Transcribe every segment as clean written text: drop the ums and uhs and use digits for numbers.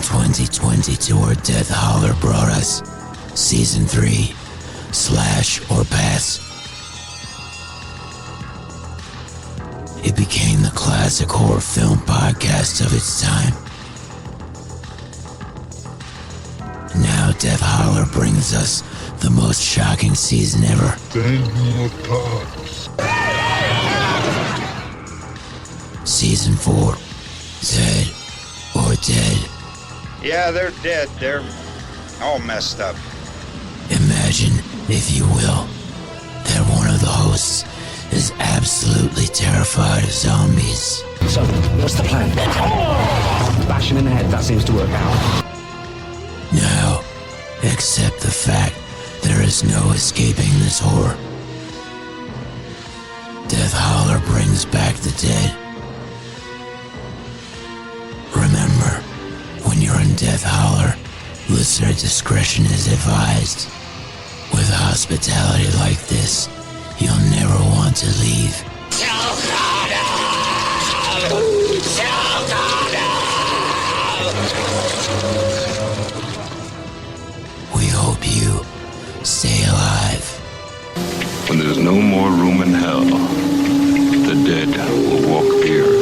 2022 our Death Holler brought us Season 3, Slash or Pass. It became the classic horror film podcast of its time. Now Death Holler brings us the most shocking season ever. 10 more parts. Season 4, Dead or Dead. Yeah, they're dead. They're all messed up. Imagine, if you will, that one of the hosts is absolutely terrified of zombies. So, what's the plan? Bash him in the head, that seems to work out. Now, accept the fact there is no escaping this horror. Death Holler brings back the dead. Remember, when you're in Death Holler, listener discretion is advised. With hospitality like this, you'll never want to leave. We hope you stay alive. When there's no more room in hell, the dead will walk the earth.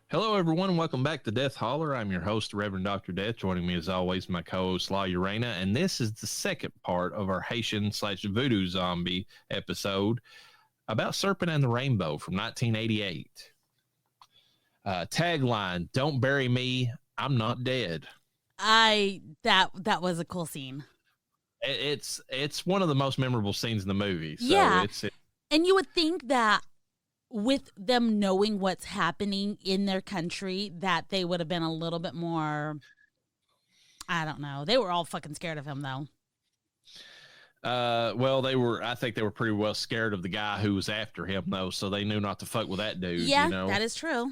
Hello, everyone, and welcome back to Death Holler. I'm your host, Reverend Dr. Death. Joining me, as always, my co-host, La Llareyna, and this is the second part of our Haitian/voodoo zombie episode about Serpent and the Rainbow from 1988. Tagline: "Don't bury me, I'm not dead." That was a cool scene. It's one of the most memorable scenes in the movie. So yeah, and you would think that with them knowing what's happening in their country, that they would have been a little bit more, I don't know. They were all fucking scared of him, though. Well, I think they were pretty well scared of the guy who was after him, though, so they knew not to fuck with that dude. Yeah, you know? That is true.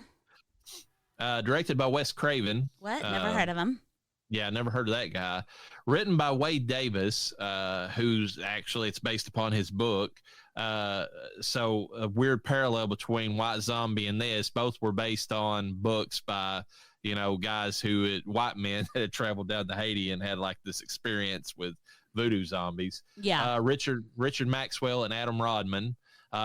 Directed by Wes Craven. What? Never heard of him. Yeah, never heard of that guy. Written by Wade Davis, who's actually, it's based upon his book. So a weird parallel between White Zombie and this. Both were based on books by, guys white men that had traveled down to Haiti and had like this experience with voodoo zombies. Yeah. Richard Maxwell and Adam Rodman.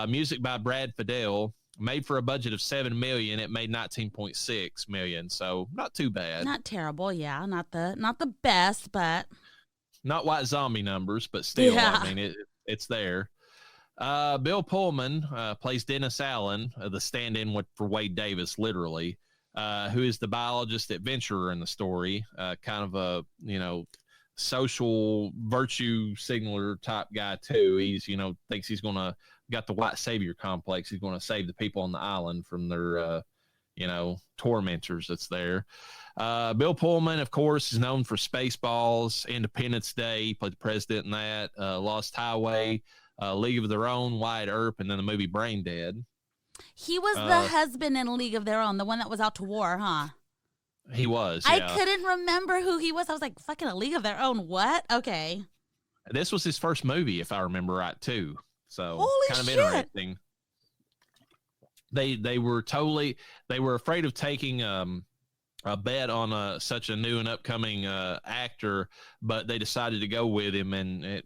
Music by Brad Fidel. Made for a budget of $7 million. It made $19.6 million. So not too bad. Not terrible. Yeah. Not the best, but not White Zombie numbers, but still, yeah. I mean, it's there. Bill Pullman plays Dennis Allen, the stand-in for Wade Davis, literally, who is the biologist adventurer in the story, kind of a, social virtue signaler type guy too. He's, thinks he's got the white savior complex. He's going to save the people on the island from their, tormentors that's there. Bill Pullman, of course, is known for Spaceballs, Independence Day. He played the president in that, Lost Highway, League of Their Own, Wyatt Earp, and then the movie Brain Dead. He was the husband in League of Their Own, the one that was out to war, huh? He was, yeah. I couldn't remember who he was. I was like, fucking A League of Their Own, what? Okay. This was his first movie, if I remember right, too. So, holy kind of shit. Interesting. They were afraid of taking a bet on such a new and upcoming actor, but they decided to go with him, and it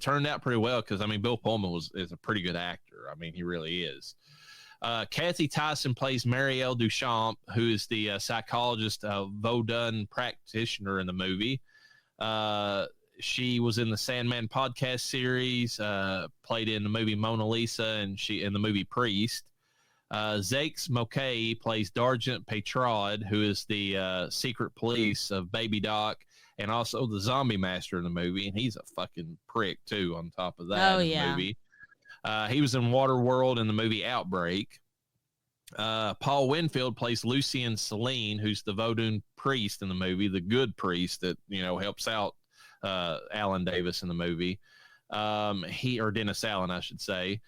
turned out pretty well because Bill Pullman is a pretty good actor. He really is. Kathy Tyson plays Marielle Duchamp, who is the psychologist, Vaudin practitioner in the movie. She was in the Sandman podcast series, played in the movie Mona Lisa, and she in the movie Priest. Zakes Mokay plays Dargent Petrod, who is the secret police of Baby Doc and also the zombie master in the movie. And he's a fucking prick, too, on top of that in the movie. He was in Waterworld in the movie Outbreak. Paul Winfield plays Lucien Celine, who's the Vodun priest in the movie, the good priest that, helps out Alan Davis in the movie. Or Dennis Allen, I should say.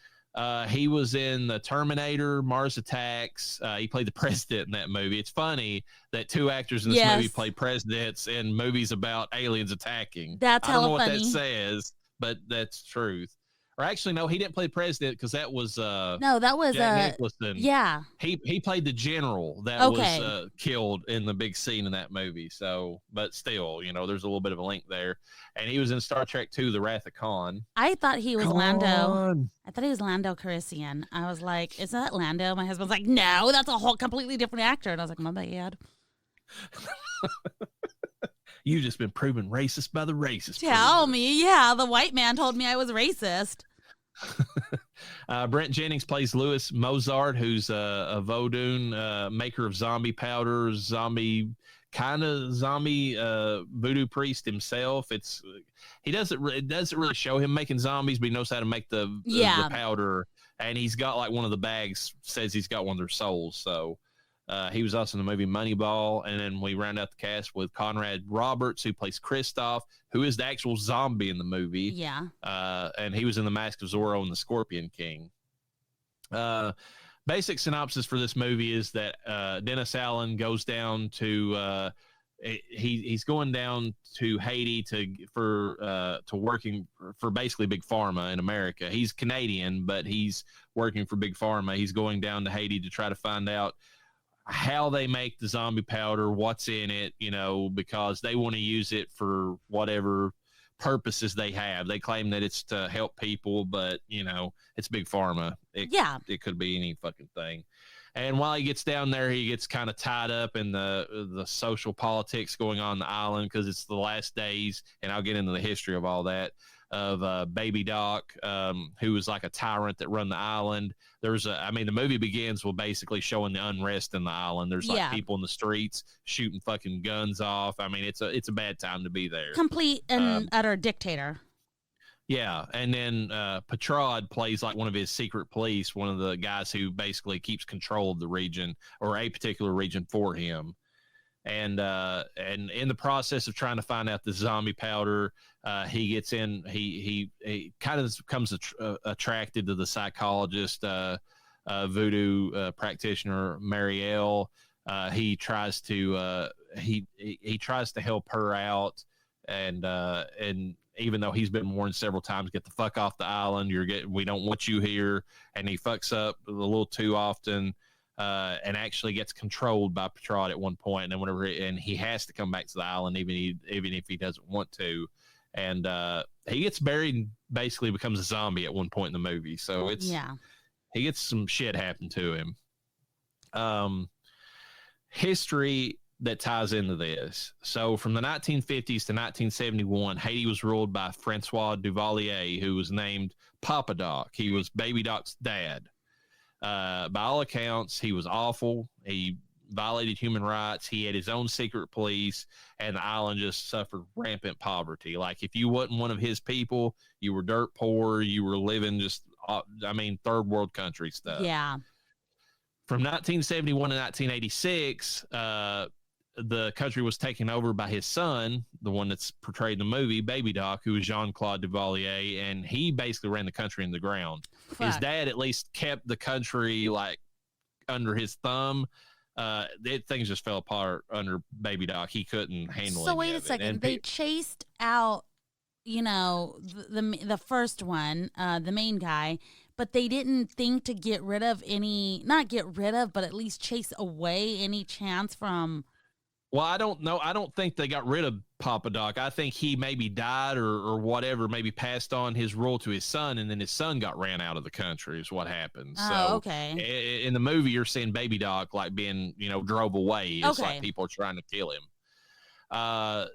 He was in the Terminator, Mars Attacks. He played the president in that movie. It's funny that two actors in this movie play presidents in movies about aliens attacking. That's I don't know what that says, but that's truth. Or actually, no, he didn't play the president because that was Jack Nicholson. Yeah. He played the general that was killed in the big scene in that movie. So, but still, there's a little bit of a link there. And he was in Star Trek II, The Wrath of Khan. I thought he was Lando. I thought he was Lando Calrissian. I was like, is that Lando? My husband's like, no, that's a whole completely different actor. And I was like, my bad. You've just been proven racist by the racist. Tell me. Yeah, the white man told me I was racist. Brent Jennings plays Louis Mozart, who's a Vodun maker of zombie powders, zombie voodoo priest himself. It doesn't really show him making zombies, but he knows how to make the powder, and he's got like one of the bags says he's got one of their souls. So he was also in the movie Moneyball, and then we round out the cast with Conrad Roberts, who plays Christoph, who is the actual zombie in the movie. Yeah. And he was in The Mask of Zorro and The Scorpion King. Basic synopsis for this movie is that Dennis Allen goes down to he's going down to Haiti to working for basically Big Pharma in America. He's Canadian, but he's working for Big Pharma. He's going down to Haiti to try to find out how they make the zombie powder, what's in it, because they want to use it for whatever purposes they have. They claim that it's to help people, but it's Big Pharma. It could be any fucking thing. And while he gets down there, he gets kind of tied up in the social politics going on the island because it's the last days, and I'll get into the history of all that, of Baby Doc, who was like a tyrant that run the island. The movie begins with basically showing the unrest in the island. There's people in the streets shooting fucking guns off. I mean, it's a bad time to be there. Complete and utter dictator. Yeah, and then Petrod plays like one of his secret police, one of the guys who basically keeps control of the region or a particular region for him. And in the process of trying to find out the zombie powder, he gets in. He kind of becomes attracted to the psychologist, voodoo practitioner Marielle. He tries to he tries to help her out, and even though he's been warned several times, get the fuck off the island. We don't want you here, and he fucks up a little too often. And actually gets controlled by Petrod at one point, and then he has to come back to the island, even if he doesn't want to, and he gets buried and basically becomes a zombie at one point in the movie. So he gets some shit happen to him. History that ties into this. So from the 1950s to 1971, Haiti was ruled by Francois Duvalier, who was named Papa Doc. He was Baby Doc's dad. By all accounts, he was awful. He violated human rights. He had his own secret police, and the island just suffered rampant poverty. Like, if you wasn't one of his people, you were dirt poor. You were living just, third world country stuff. Yeah. From 1971 to 1986, the country was taken over by his son, the one that's portrayed in the movie, Baby Doc, who was Jean-Claude Duvalier, and he basically ran the country in the ground. Fuck. His dad at least kept the country like under his thumb. Things just fell apart under Baby Doc. He couldn't handle it. So wait a second. They chased out, the first one, the main guy, but they didn't think to get rid of not get rid of, but at least chase away any chance from. Well, I don't know. I don't think they got rid of Papa Doc. I think he maybe died or whatever, maybe passed on his rule to his son, and then his son got ran out of the country is what happened. Oh, okay. In the movie, you're seeing Baby Doc like being, drove away. It's like people are trying to kill him.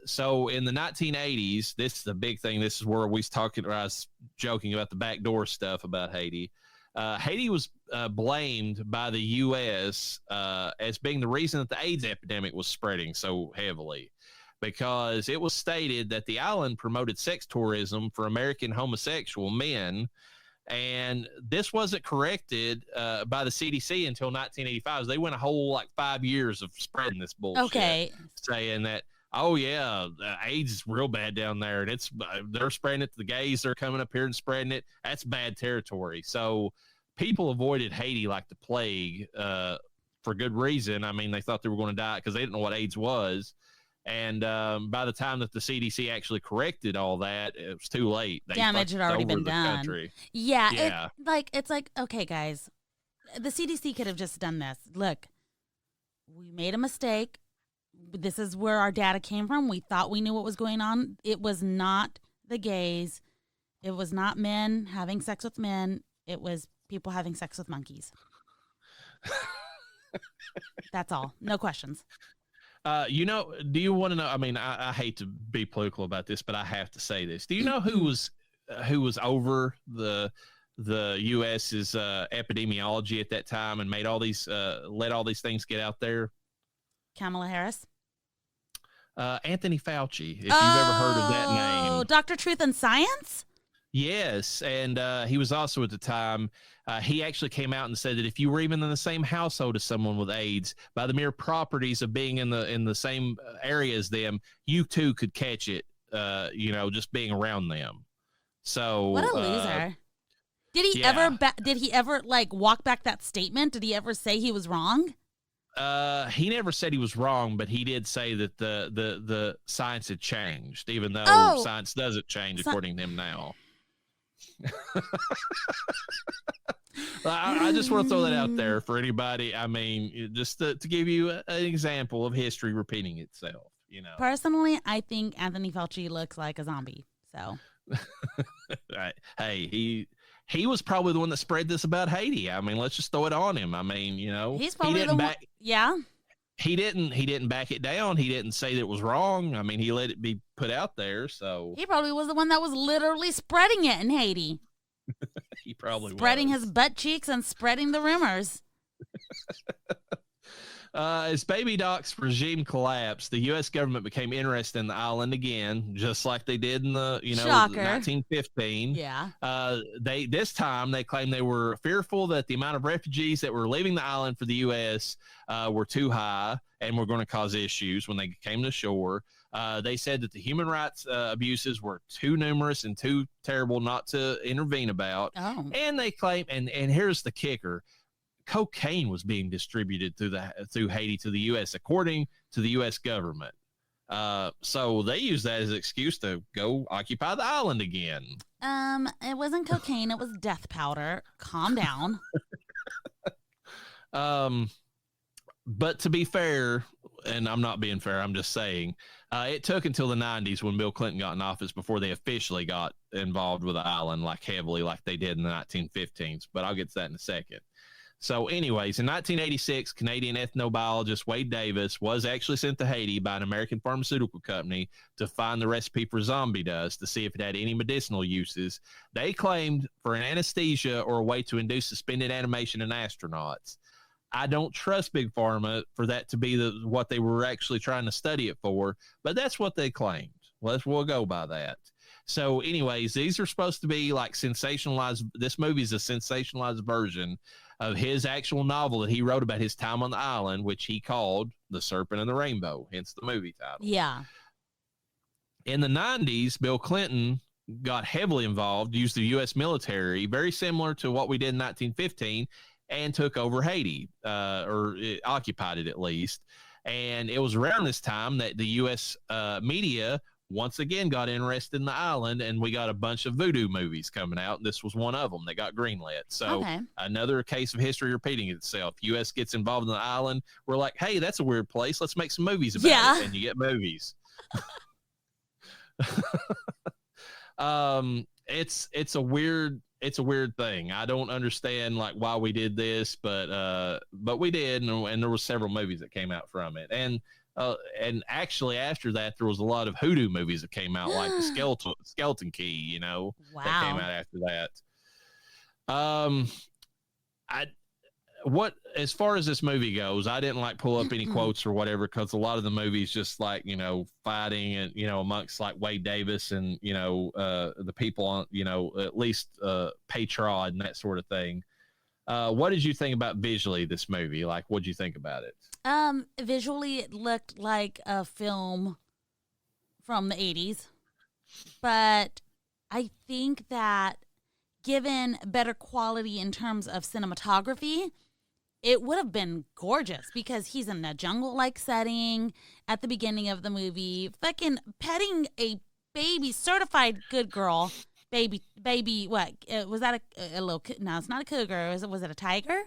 So in the 1980s, this is the big thing. This is where I was joking about the backdoor stuff about Haiti. Haiti was blamed by the U.S. As being the reason that the AIDS epidemic was spreading so heavily, because it was stated that the island promoted sex tourism for American homosexual men. And this wasn't corrected by the CDC until 1985. So they went a whole 5 years of spreading this bullshit. Okay. Saying that, oh yeah, AIDS is real bad down there, and they're spreading it to the gays. They're coming up here and spreading it. That's bad territory. So people avoided Haiti like the plague for good reason. I mean, they thought they were going to die because they didn't know what AIDS was. And by the time that the CDC actually corrected all that, it was too late. Damage had already been done. Country. Yeah. It's like, okay, guys, the CDC could have just done this. Look, we made a mistake. This is where our data came from. We thought we knew what was going on. It was not the gays. It was not men having sex with men. It was people having sex with monkeys. That's all. No questions. Do you want to know? I mean, I hate to be political about this, but I have to say this. Do you know who was over the U.S.'s epidemiology at that time and made all these let all these things get out there? Kamala Harris. Anthony Fauci, if you've ever heard of that name. Dr. Truth and Science? Yes, and he was also at the time, he actually came out and said that if you were even in the same household as someone with AIDS, by the mere properties of being in the same area as them, you too could catch it, just being around them. So what a loser. Did he ever walk back that statement? Did he ever say he was wrong? He never said he was wrong, but he did say that the science had changed, even though science doesn't change according to him now. I just want to throw that out there for anybody. I mean, just to give you an example of history repeating itself. Personally, I think Anthony Fauci looks like a zombie. So, right. Hey, he was probably the one that spread this about Haiti. I mean, let's just throw it on him. I mean, he's probably the one. Yeah. He didn't back it down. He didn't say that it was wrong. I mean, he let it be put out there. So he probably was the one that was literally spreading it in Haiti. He probably spreading was. his butt cheeks and spreading the rumors. As Baby Doc's regime collapsed, the U.S. government became interested in the island again, just like they did in the 1915. Yeah. This time they claimed they were fearful that the amount of refugees that were leaving the island for the U.S. Were too high and were going to cause issues when they came to shore. They said that the human rights abuses were too numerous and too terrible not to intervene about. Oh. And they claim, and here's the kicker. Cocaine was being distributed through Haiti to the U.S. according to the U.S. government. So they used that as an excuse to go occupy the island again. It wasn't cocaine. It was death powder. Calm down. But to be fair, and I'm not being fair, I'm just saying, it took until the 90s when Bill Clinton got in office before they officially got involved with the island heavily like they did in the 1915s. But I'll get to that in a second. So anyways, in 1986, Canadian ethnobiologist Wade Davis was actually sent to Haiti by an American pharmaceutical company to find the recipe for zombie dust to see if it had any medicinal uses. They claimed for an anesthesia or a way to induce suspended animation in astronauts. I don't trust Big Pharma for that to be what they were actually trying to study it for, but that's what they claimed. We'll go by that. So anyways, these are supposed to be sensationalized. This movie is a sensationalized version of his actual novel that he wrote about his time on the island, which he called The Serpent and the Rainbow, hence the movie title. Yeah. In the 90s, Bill Clinton got heavily involved, used the U.S. military, very similar to what we did in 1915, and took over Haiti, or occupied it at least. And it was around this time that the U.S. Media once again got interested in the island, and we got a bunch of voodoo movies coming out. And this was one of them that got greenlit. So another case of history repeating itself. U.S. gets involved in the island. We're like, hey, that's a weird place. Let's make some movies about it. And you get movies. It's a weird thing. I don't understand why we did this, but we did, and there were several movies that came out from it. And actually after that, there was a lot of hoodoo movies that came out, like the Skeleton Key, that came out after that. I what as far as this movie goes, I didn't like pull up any quotes or whatever because a lot of the movies just like fighting and amongst like Wade Davis and the people on at least Patrod and that sort of thing. What did you think about visually this movie? Like, what did you think about it? Visually, it looked like a film from the 80s, but I think that given better quality in terms of cinematography, it would have been gorgeous because he's in a jungle-like setting at the beginning of the movie, fucking petting a baby, certified good girl, baby. What was that? A little? No, it's not a cougar. Was it a tiger?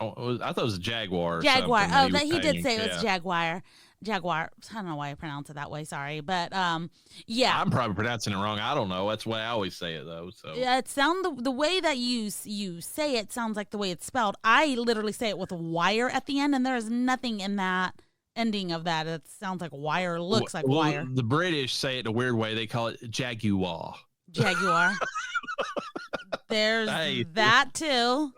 Oh, I thought it was a jaguar. Jaguar. Oh, that he did say it was jaguar. Jaguar. I don't know why I pronounce it that way. Sorry, but yeah. I'm probably pronouncing it wrong. I don't know. That's the way I always say it, though. So yeah, it the way that you say it sounds like the way it's spelled. I literally say it with a wire at the end, and there is nothing in that ending of that. It sounds like wire. Looks like wire. The British say it a weird way. They call it jaguar. Jaguar. There's that too.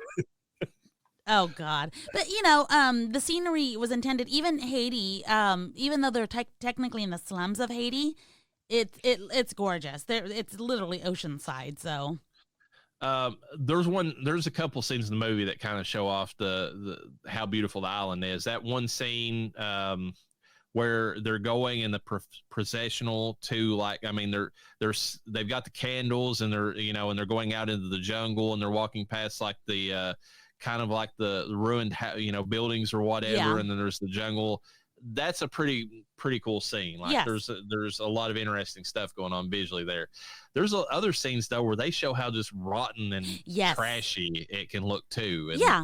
Oh God! But the scenery was intended. Even Haiti, even though they're technically in the slums of Haiti, it's gorgeous. It's literally oceanside. So, there's a couple scenes in the movie that kind of show off the how beautiful the island is. That one scene, where they're going in the processional to they've got the candles and they're going out into the jungle and they're walking past like the kind of like the ruined buildings or whatever, yeah. And then there's the jungle. That's a pretty cool scene. Like yes. there's a lot of interesting stuff going on visually there. There's other scenes though where they show how just rotten and yes. trashy it can look too. And yeah,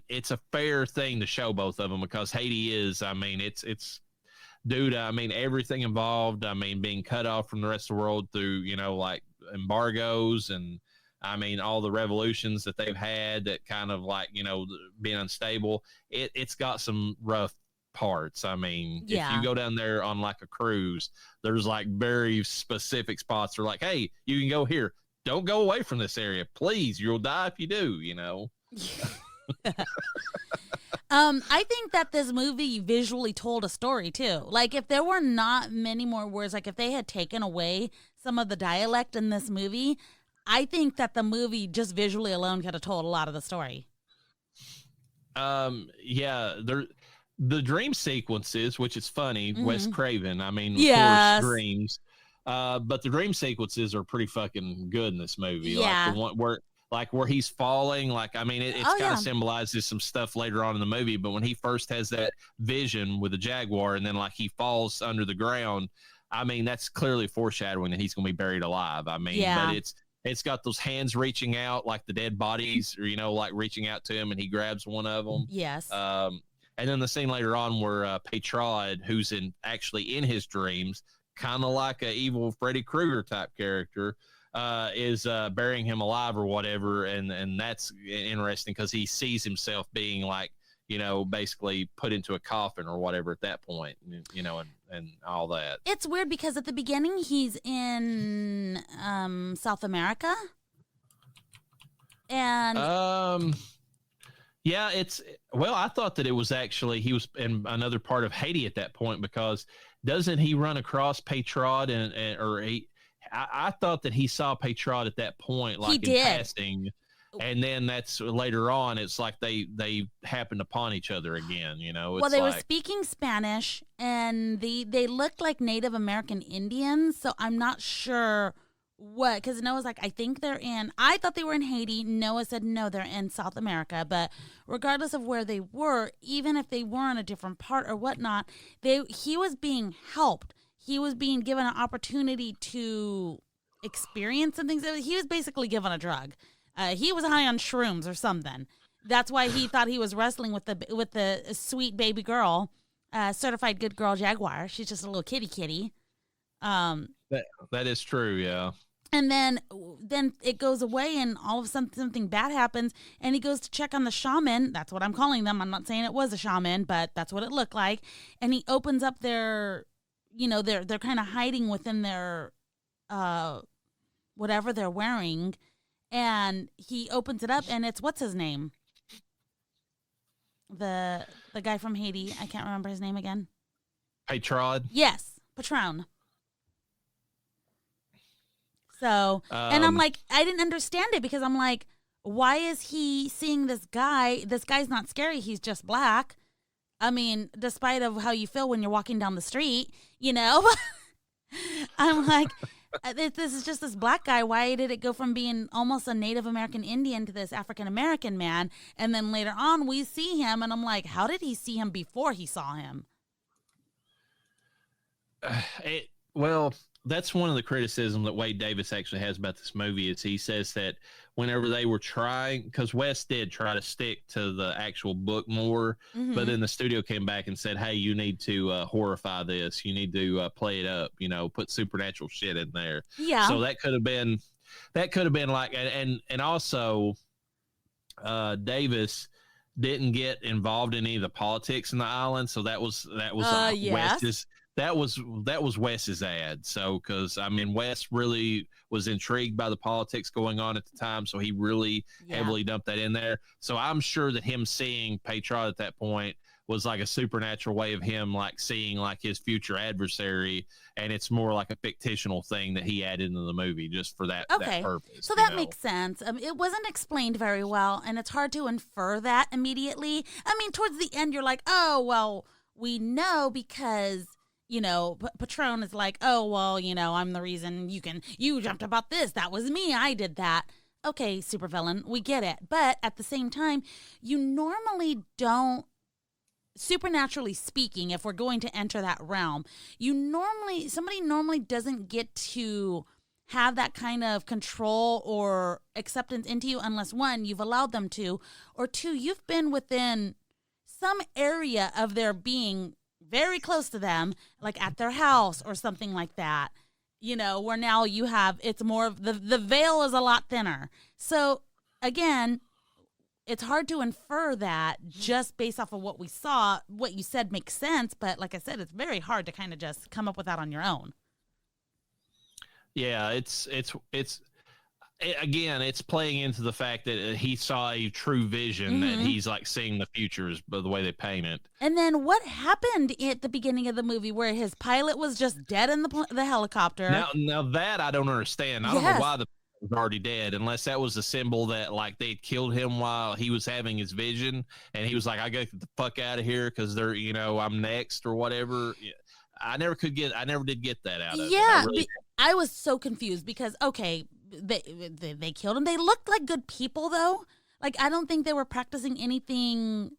it's a fair thing to show both of them because Haiti is. It's dude. Everything involved. Being cut off from the rest of the world through like embargoes and. All the revolutions that they've had that kind of being unstable, it's got some rough parts. Yeah. If you go down there on like a cruise, there's like very specific spots that are like, hey, you can go here. Don't go away from this area. Please. You'll die if you do, I think that this movie visually told a story too. Like if there were not many more words, like if they had taken away some of the dialect in this movie, I think that the movie just visually alone could have told a lot of the story. Yeah, the dream sequences, which is funny, mm-hmm. Wes Craven. Of yes. course, dreams. But the dream sequences are pretty fucking good in this movie. Yeah. Like the one where he's falling. It's kind of symbolizes some stuff later on in the movie. But when he first has that vision with the jaguar, and then like he falls under the ground, that's clearly foreshadowing that he's going to be buried alive. Yeah. But it's got those hands reaching out like the dead bodies, or, like reaching out to him and he grabs one of them. Yes. And then the scene later on where Patrod, who's actually in his dreams, kind of like a evil Freddy Krueger type character, is burying him alive or whatever. And that's interesting because he sees himself being like, basically put into a coffin or whatever at that point, and all that. It's weird because at the beginning he's in South America. And yeah, I thought that it was actually he was in another part of Haiti at that point because doesn't he run across Patrod I thought that he saw Patrod at that point, like in passing. And then that's later on. It's like they happened upon each other again. It's they were speaking Spanish, and they looked like Native American Indians. So I'm not sure what, because Noah's like, I think they're in. I thought they were in Haiti. Noah said no, they're in South America. But regardless of where they were, even if they were in a different part or whatnot, he was being helped. He was being given an opportunity to experience some things. He was basically given a drug. He was high on shrooms or something. That's why he thought he was wrestling with the sweet baby girl, certified good girl jaguar. She's just a little kitty. That is true, yeah. And then it goes away, and all of a sudden something bad happens, and he goes to check on the shaman. That's what I'm calling them. I'm not saying it was a shaman, but that's what it looked like. And he opens up their, they're kind of hiding within their, whatever they're wearing. and he opens it up, and it's what's his name? The guy from Haiti. I can't remember his name again. Patron. Yes, Patron. So, and I'm like, I didn't understand it because I'm like, why is he seeing this guy? This guy's not scary. He's just black. I mean, despite of how you feel when you're walking down the street, you know, I'm like, this is just this black guy. Why did it go from being almost a Native American Indian to this African American man? And then later on we see him and I'm like, how did he see him before he saw him? Well, that's one of the criticisms that Wade Davis actually has about this movie is he says that whenever they were trying, because Wes did try to stick to the actual book more, but then the studio came back and said, hey, you need to horrify this. You need to play it up, you know, put supernatural shit in there. Yeah. So that could have been like, and also Davis didn't get involved in any of the politics in the island. So that was yes. Wes's. That was Wes's ad. So, because I mean, Wes really was intrigued by the politics going on at the time, so he really heavily dumped that in there. So I'm sure that him seeing Patron at that point was like a supernatural way of him like seeing like his future adversary, and it's more like a fictional thing that he added into the movie just for that purpose. So that makes sense. It wasn't explained very well, and it's hard to infer that immediately. I mean, towards the end, you're like, oh well, we know because. You know, Patron is like, oh, well, you know, I'm the reason you jumped about this. That was me. I did that. Okay, supervillain, we get it. But at the same time, you normally don't, supernaturally speaking, if we're going to enter that realm, somebody normally doesn't get to have that kind of control or acceptance into you unless, one, you've allowed them to, or two, you've been within some area of their being very close to them, like at their house or something like that, you know, where now you have, it's more of the veil is a lot thinner. So again, it's hard to infer that just based off of what we saw. What you said makes sense, but like I said, it's very hard to kind of just come up with that on your own. Yeah, again, it's playing into the fact that he saw a true vision that he's like seeing the futures by the way they paint it. And then what happened at the beginning of the movie where his pilot was just dead in the helicopter? Now that I don't understand. I don't know why the pilot was already dead, unless that was a symbol that like they'd killed him while he was having his vision, and he was like, "I gotta get the fuck out of here because they're, you know, I'm next or whatever." I never did get that out of it. Yeah, I was so confused because okay. They killed him. They looked like good people, though. Like, I don't think they were practicing anything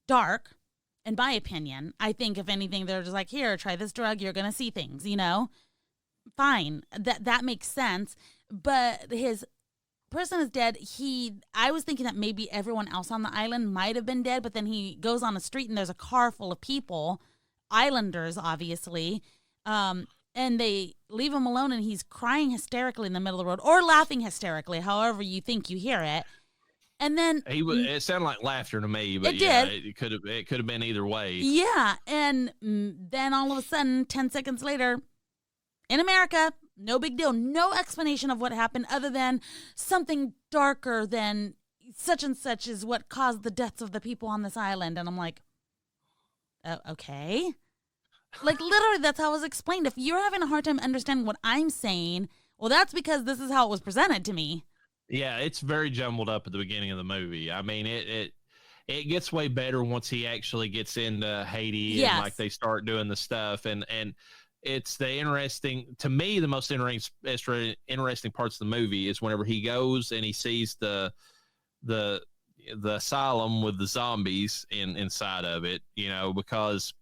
dark, in my opinion. I think, if anything, they're just like, here, try this drug. You're going to see things, you know? Fine. That makes sense. But his person is dead. I was thinking that maybe everyone else on the island might have been dead, but then he goes on a street and there's a car full of people, islanders, obviously, and they leave him alone, and he's crying hysterically in the middle of the road, or laughing hysterically, however you think you hear it. And then it sounded like laughter to me, but it did. It could have been either way. Yeah, and then all of a sudden, 10 seconds later, in America, no big deal, no explanation of what happened other than something darker than such and such is what caused the deaths of the people on this island. And I'm like, okay. Like, literally, that's how it was explained. If you're having a hard time understanding what I'm saying, well, that's because this is how it was presented to me. Yeah, it's very jumbled up at the beginning of the movie. I mean, it gets way better once he actually gets into Haiti and like they start doing the stuff. And it's the most interesting parts of the movie is whenever he goes and he sees the asylum with the zombies inside of it, you know, because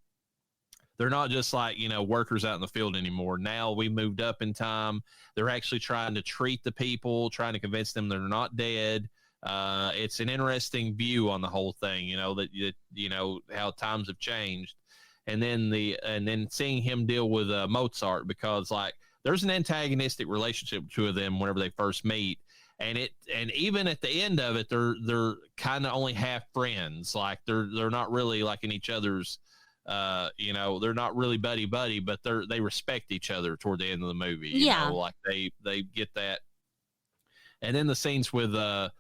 they're not just like, you know, workers out in the field anymore. Now we moved up in time. They're actually trying to treat the people, trying to convince them they're not dead. It's an interesting view on the whole thing, you know, that you know how times have changed. And then seeing him deal with Mozart, because like there's an antagonistic relationship between them whenever they first meet. And even at the end of it, they're kind of only half friends. Like they're not really like in each other's, you know, they're not really buddy, but they respect each other toward the end of the movie. You know, like they get that. And then the scenes with the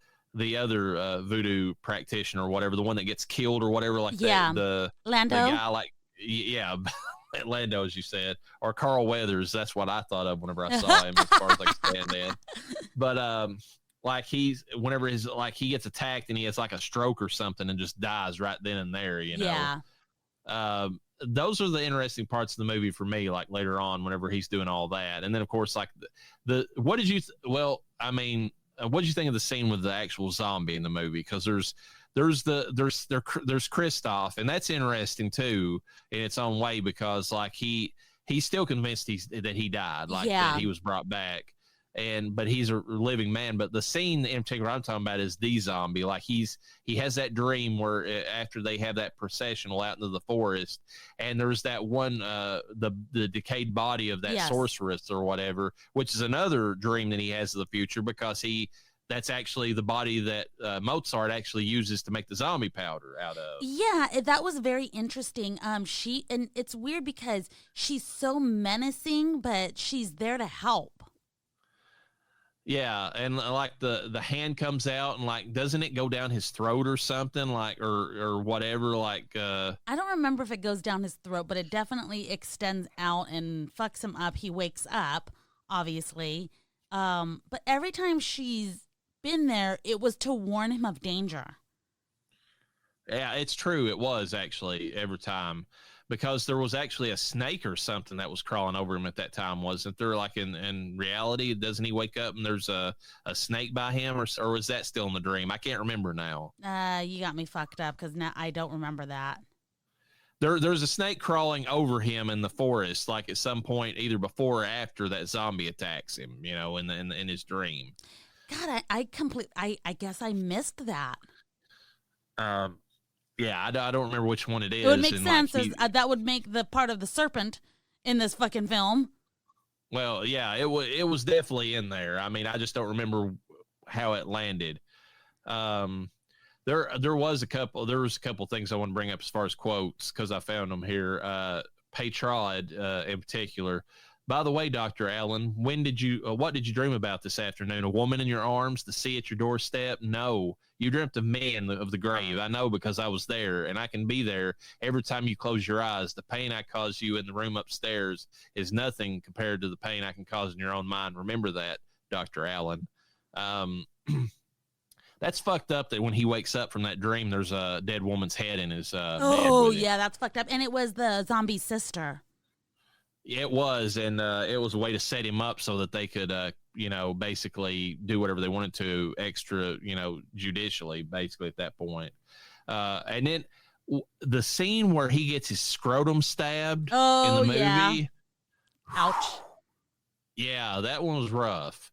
other voodoo practitioner or whatever, the one that gets killed or whatever, like the Lando. the guy, like yeah, Lando, as you said, or Carl Weathers. That's what I thought of whenever I saw him, as far as like stand-in. But like whenever he gets attacked and he has like a stroke or something and just dies right then and there, you know. Yeah. Those are the interesting parts of the movie for me, like later on whenever he's doing all that. And then of course, like what did you what did you think of the scene with the actual zombie in the movie? Because there's Christoph, and that's interesting too in its own way, because like he's still convinced that he died, like that he was brought back. But he's a living man. But the scene in particular I'm talking about is the zombie. Like he has that dream where after they have that processional out into the forest, and there's that one the decayed body of that sorceress or whatever, which is another dream that he has of the future, because that's actually the body that Mozart actually uses to make the zombie powder out of. Yeah, that was very interesting. And it's weird because she's so menacing, but she's there to help. Yeah, and like the hand comes out, and like doesn't it go down his throat or something, like or whatever, like I don't remember if it goes down his throat, but it definitely extends out and fucks him up. He wakes up, obviously. But every time she's been there, it was to warn him of danger. Yeah, it's true. It was actually every time, because there was actually a snake or something that was crawling over him at that time, wasn't there? Like in reality, doesn't he wake up and there's a snake by him, or was that still in the dream? I can't remember now. You got me fucked up, because now I don't remember that. There's a snake crawling over him in the forest, like at some point, either before or after that zombie attacks him, you know, in his dream. God, I guess I missed that. Yeah, I don't remember which one it is. It would make sense. Like that would make the part of the serpent in this fucking film. Well, yeah, it was definitely in there. I mean, I just don't remember how it landed. There was a couple things I want to bring up as far as quotes, because I found them here. Petrod in particular. By the way, Dr. Allen, what did you dream about this afternoon? A woman in your arms, the sea at your doorstep? No, you dreamt of me of the grave. I know, because I was there, and I can be there every time you close your eyes. The pain I caused you in the room upstairs is nothing compared to the pain I can cause in your own mind. Remember that, Dr. Allen. That's fucked up that when he wakes up from that dream, there's a dead woman's head in his bed. Oh, yeah, that's fucked up. And it was the zombie sister. It was, and it was a way to set him up so that they could, basically do whatever they wanted to extra, judicially, basically at that point. And then the scene where he gets his scrotum stabbed in the movie. Yeah. Ouch. Yeah, that one was rough.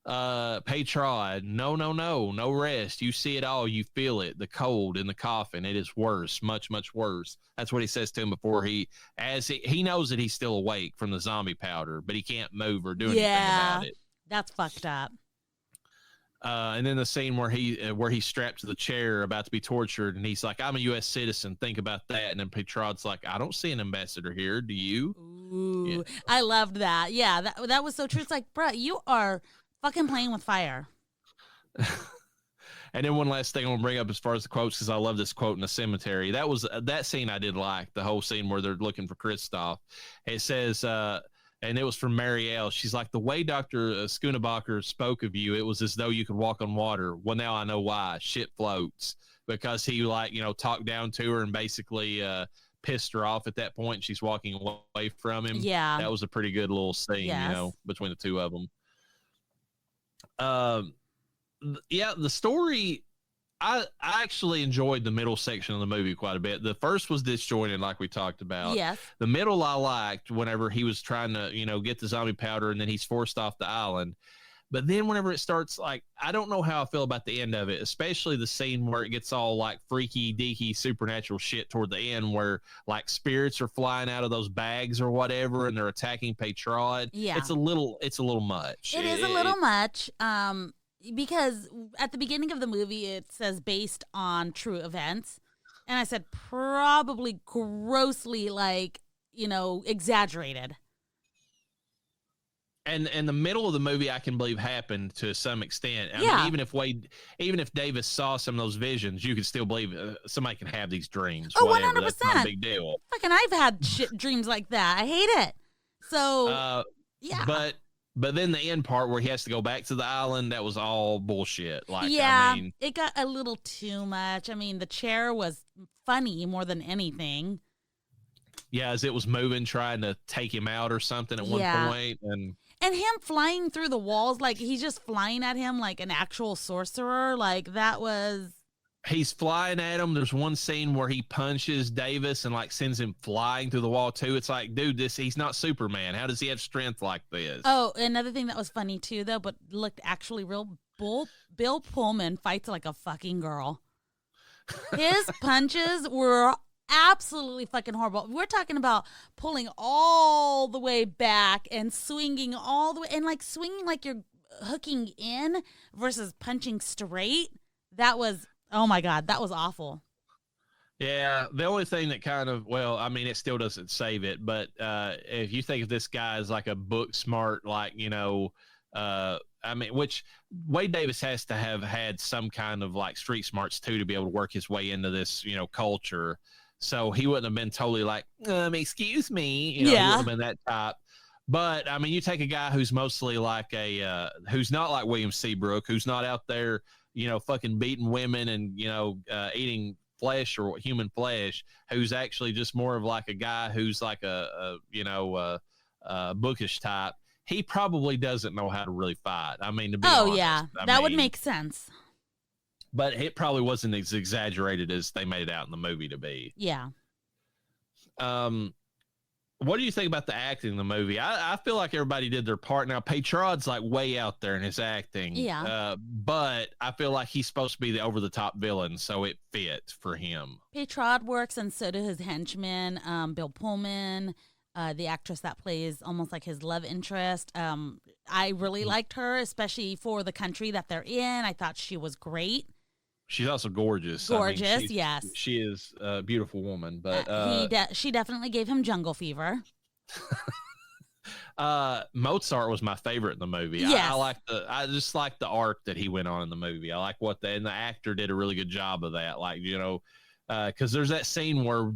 Petrod, no rest. You see it all. You feel it. The cold in the coffin. It is worse, much, much worse. That's what he says to him before he knows that he's still awake from the zombie powder, but he can't move or do anything about it. That's fucked up. And then the scene where he's strapped to the chair about to be tortured, and he's like, I'm a U.S. citizen. Think about that. And then Petrod's like, I don't see an ambassador here. Do you? Ooh, yeah. I loved that. Yeah, that was so true. It's like, bruh, you are fucking playing with fire. And then one last thing I want to bring up as far as the quotes, because I love this quote in the cemetery. That scene I did like, the whole scene where they're looking for Christoph. It says, and it was from Marielle. She's like, the way Dr. Schoenebacher spoke of you, it was as though you could walk on water. Well, now I know why. Shit floats. Because he talked down to her and basically pissed her off at that point. She's walking away from him. Yeah. That was a pretty good little scene, between the two of them. The story, I actually enjoyed the middle section of the movie quite a bit. The first was disjointed, like we talked about. Yes. The middle I liked, whenever he was trying to, get the zombie powder, and then he's forced off the island. But then whenever it starts, like, I don't know how I feel about the end of it, especially the scene where it gets all like freaky deaky supernatural shit toward the end, where like spirits are flying out of those bags or whatever, and they're attacking Petrod. Yeah. It's a little much. It is a little much. Because at the beginning of the movie, it says based on true events. And I said probably grossly, exaggerated. And the middle of the movie, I can believe happened to some extent. I Yeah. mean, even if Davis saw some of those visions, you could still believe somebody can have these dreams. Oh, whatever. 100%. That's not a big deal. Fucking, I've had shit dreams like that. I hate it. So, yeah. But then the end part where he has to go back to the island, that was all bullshit. Like, yeah, I mean, it got a little too much. I mean, the chair was funny more than anything. yeah, as it was moving, trying to take him out or something at one point, and him flying through the walls, like he's just flying at him like an actual sorcerer. Like that was. He's flying at him. There's one scene where he punches Davis and like sends him flying through the wall too. It's like, dude, he's not Superman. How does he have strength like this? Oh, another thing that was funny too, though, but looked actually real. Bill Pullman fights like a fucking girl. His punches were absolutely fucking horrible. We're talking about pulling all the way back and swinging all the way, and like swinging like you're hooking in versus punching straight. That was, oh my God, that was awful. Yeah, the only thing that kind of, well, I mean, it still doesn't save it, but if you think of this guy as like a book smart, like, I mean, which Wade Davis has to have had some kind of like street smarts too to be able to work his way into this, culture. So he wouldn't have been totally like, excuse me, he would have been that type. But I mean, you take a guy who's mostly like who's not like William Seabrook, who's not out there, fucking beating women and, eating flesh or human flesh, who's actually just more of like a guy who's like a bookish type. He probably doesn't know how to really fight. I mean, to be honest. Yeah, that would make sense. But it probably wasn't as exaggerated as they made it out in the movie to be. Yeah. What do you think about the acting in the movie? I feel like everybody did their part. Now, Patrod's like way out there in his acting. Yeah. But I feel like he's supposed to be the over-the-top villain, so it fit for him. Patrod works, and so do his henchmen, Bill Pullman, the actress that plays almost like his love interest. I really liked her, especially for the country that they're in. I thought she was great. She's also gorgeous. Gorgeous, yes. She is a beautiful woman, but she definitely gave him jungle fever. Mozart was my favorite in the movie. Yes. I just like the arc that he went on in the movie. I like and the actor did a really good job of that. Like, because there's that scene where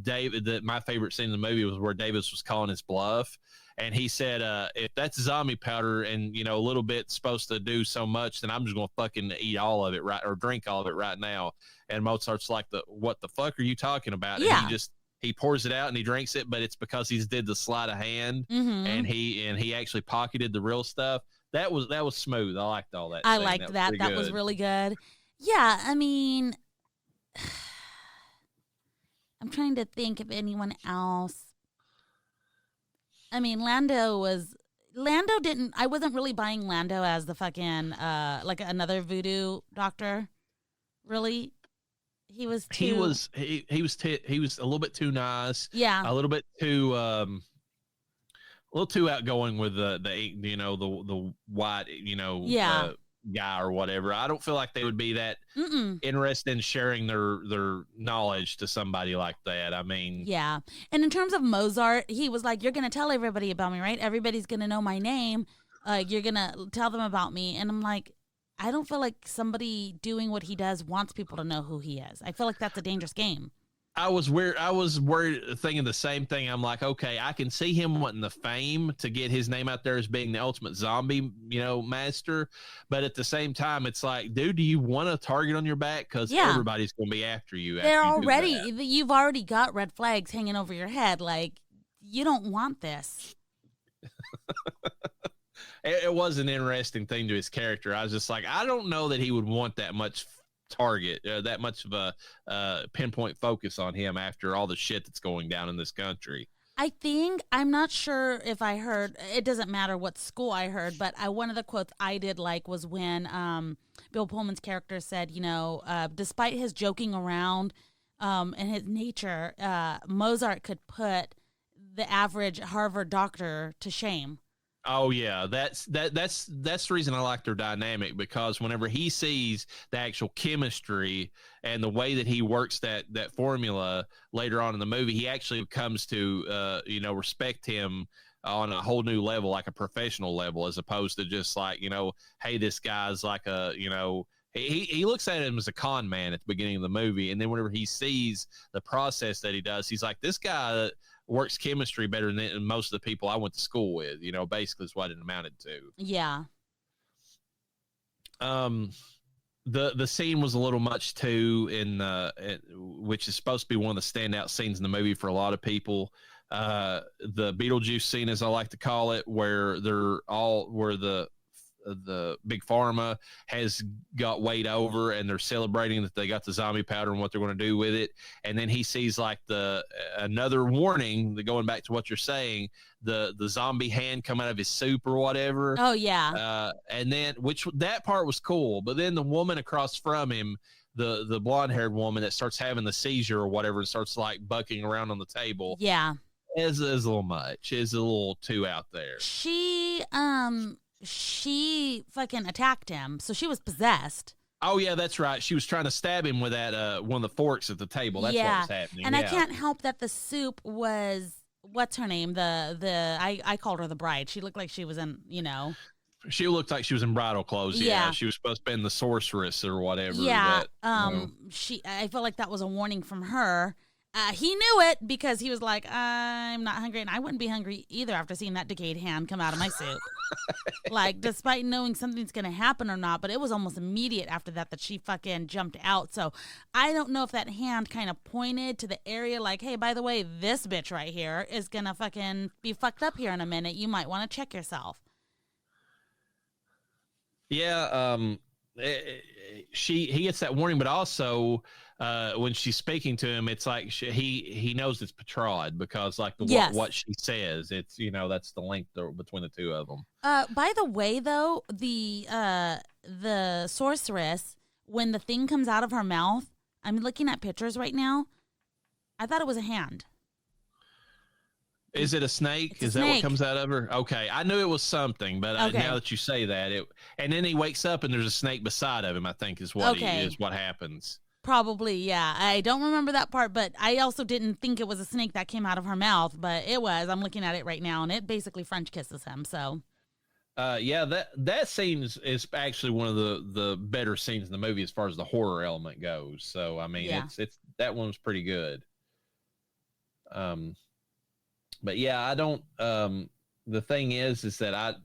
my favorite scene in the movie was where Davis was calling his bluff. And he said, if that's zombie powder and, a little bit's supposed to do so much, then I'm just going to fucking eat all of it or drink all of it right now. And Mozart's like, what the fuck are you talking about? Yeah. And he pours it out and he drinks it, but it's because he's did the sleight of hand and he actually pocketed the real stuff. That was smooth. I liked all that. I liked that. That was really good. Yeah. I mean, I'm trying to think of anyone else. I mean, I wasn't really buying Lando as the fucking, like another voodoo doctor. Really? He was a little bit too nice. Yeah. A little bit too, a little too outgoing with the white, guy or whatever. I don't feel like they would be that interested in sharing their knowledge to somebody like that. I mean, yeah. And in terms of Mozart, he was like, "You're gonna tell everybody about me, right? Everybody's gonna know my name. You're gonna tell them about me." And I'm like, I don't feel like somebody doing what he does wants people to know who he is. I feel like that's a dangerous game. I was worried, thinking the same thing. I'm like, okay, I can see him wanting the fame to get his name out there as being the ultimate zombie, master. But at the same time, it's like, dude, do you want a target on your back? Because everybody's going to be after you. You've already got red flags hanging over your head. Like, you don't want this. It was an interesting thing to his character. I was just like, I don't know that he would want that much target, that much of a pinpoint focus on him after all the shit that's going down in this country. I'm not sure if I heard, it doesn't matter what school I heard, but one of the quotes I did like was when Bill Pullman's character said, despite his joking around and his nature, Mozart could put the average Harvard doctor to shame. Oh yeah, that's the reason I like their dynamic, because whenever he sees the actual chemistry and the way that he works that formula later on in the movie, he actually comes to respect him on a whole new level, like a professional level, as opposed to just like, hey, this guy's like he looks at him as a con man at the beginning of the movie. And then whenever he sees the process that he does, he's like, this guy works chemistry better than most of the people I went to school with, basically is what it amounted to. Yeah. The scene was a little much too, which is supposed to be one of the standout scenes in the movie for a lot of people. The Beetlejuice scene, as I like to call it, where the big pharma has got weighed over and they're celebrating that they got the zombie powder and what they're going to do with it. And then he sees like another warning, going back to what you're saying, the zombie hand come out of his soup or whatever. Oh yeah. And then, that part was cool. But then the woman across from him, the blonde haired woman that starts having the seizure or whatever and starts like bucking around on the table. Yeah. Is a little much. Is a little too out there. She fucking attacked him, so she was possessed. Oh yeah, that's right. She was trying to stab him with that one of the forks at the table. That's what was happening. And I can't help that the soup was, what's her name? I called her the bride. She looked like she was in, She looked like she was in bridal clothes. Yeah. She was supposed to be the sorceress or whatever. Yeah. I felt like that was a warning from her. He knew it because he was like, I'm not hungry. And I wouldn't be hungry either after seeing that decayed hand come out of my soup. Like, despite knowing something's going to happen or not, but it was almost immediate after that she fucking jumped out. So I don't know if that hand kind of pointed to the area like, hey, by the way, this bitch right here is going to fucking be fucked up here in a minute. You might want to check yourself. Yeah. He gets that warning, but also when she's speaking to him, it's like he knows it's Petrod because like what she says, it's that's the link between the two of them. By the way, though, the sorceress, when the thing comes out of her mouth, I'm looking at pictures right now. I thought it was a hand. Is it a snake? It's a Is that what comes out of her? Okay, I knew it was something, but now that you say that, and then he wakes up and there's a snake beside of him. I think is what happens. Probably, yeah. I don't remember that part, but I also didn't think it was a snake that came out of her mouth, but it was. I'm looking at it right now, and it basically French kisses him. So, that scene is actually one of the better scenes in the movie as far as the horror element goes. So, I mean, it's that one was pretty good. But yeah, I don't. The thing is that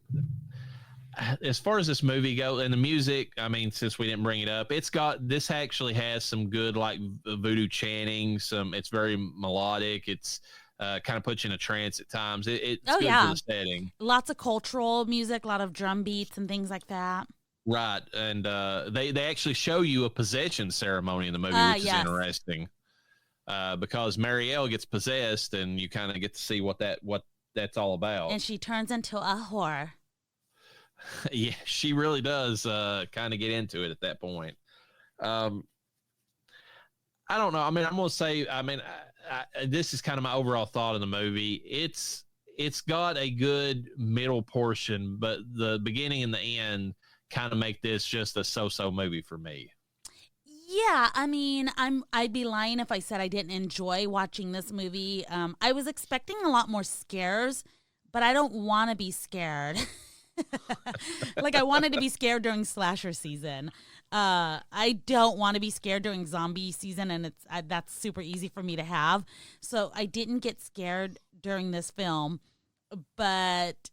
as far as this movie goes and the music, I mean, since we didn't bring it up, this actually has some good like voodoo chanting. It's very melodic. It's kind of puts you in a trance at times. It's good for the setting. Lots of cultural music, a lot of drum beats and things like that. Right, and they actually show you a possession ceremony in the movie, which is interesting. Because Marielle gets possessed, and you kind of get to see what that's all about. And she turns into a whore. Yeah, she really does kind of get into it at that point. I don't know. I mean, I'm going to say, this is kind of my overall thought of the movie. It's got a good middle portion, but the beginning and the end kind of make this just a so-so movie for me. Yeah, I mean, I'd be lying if I said I didn't enjoy watching this movie. I was expecting a lot more scares, but I don't want to be scared. Like, I wanted to be scared during slasher season. I don't want to be scared during zombie season, and that's super easy for me to have. So I didn't get scared during this film, but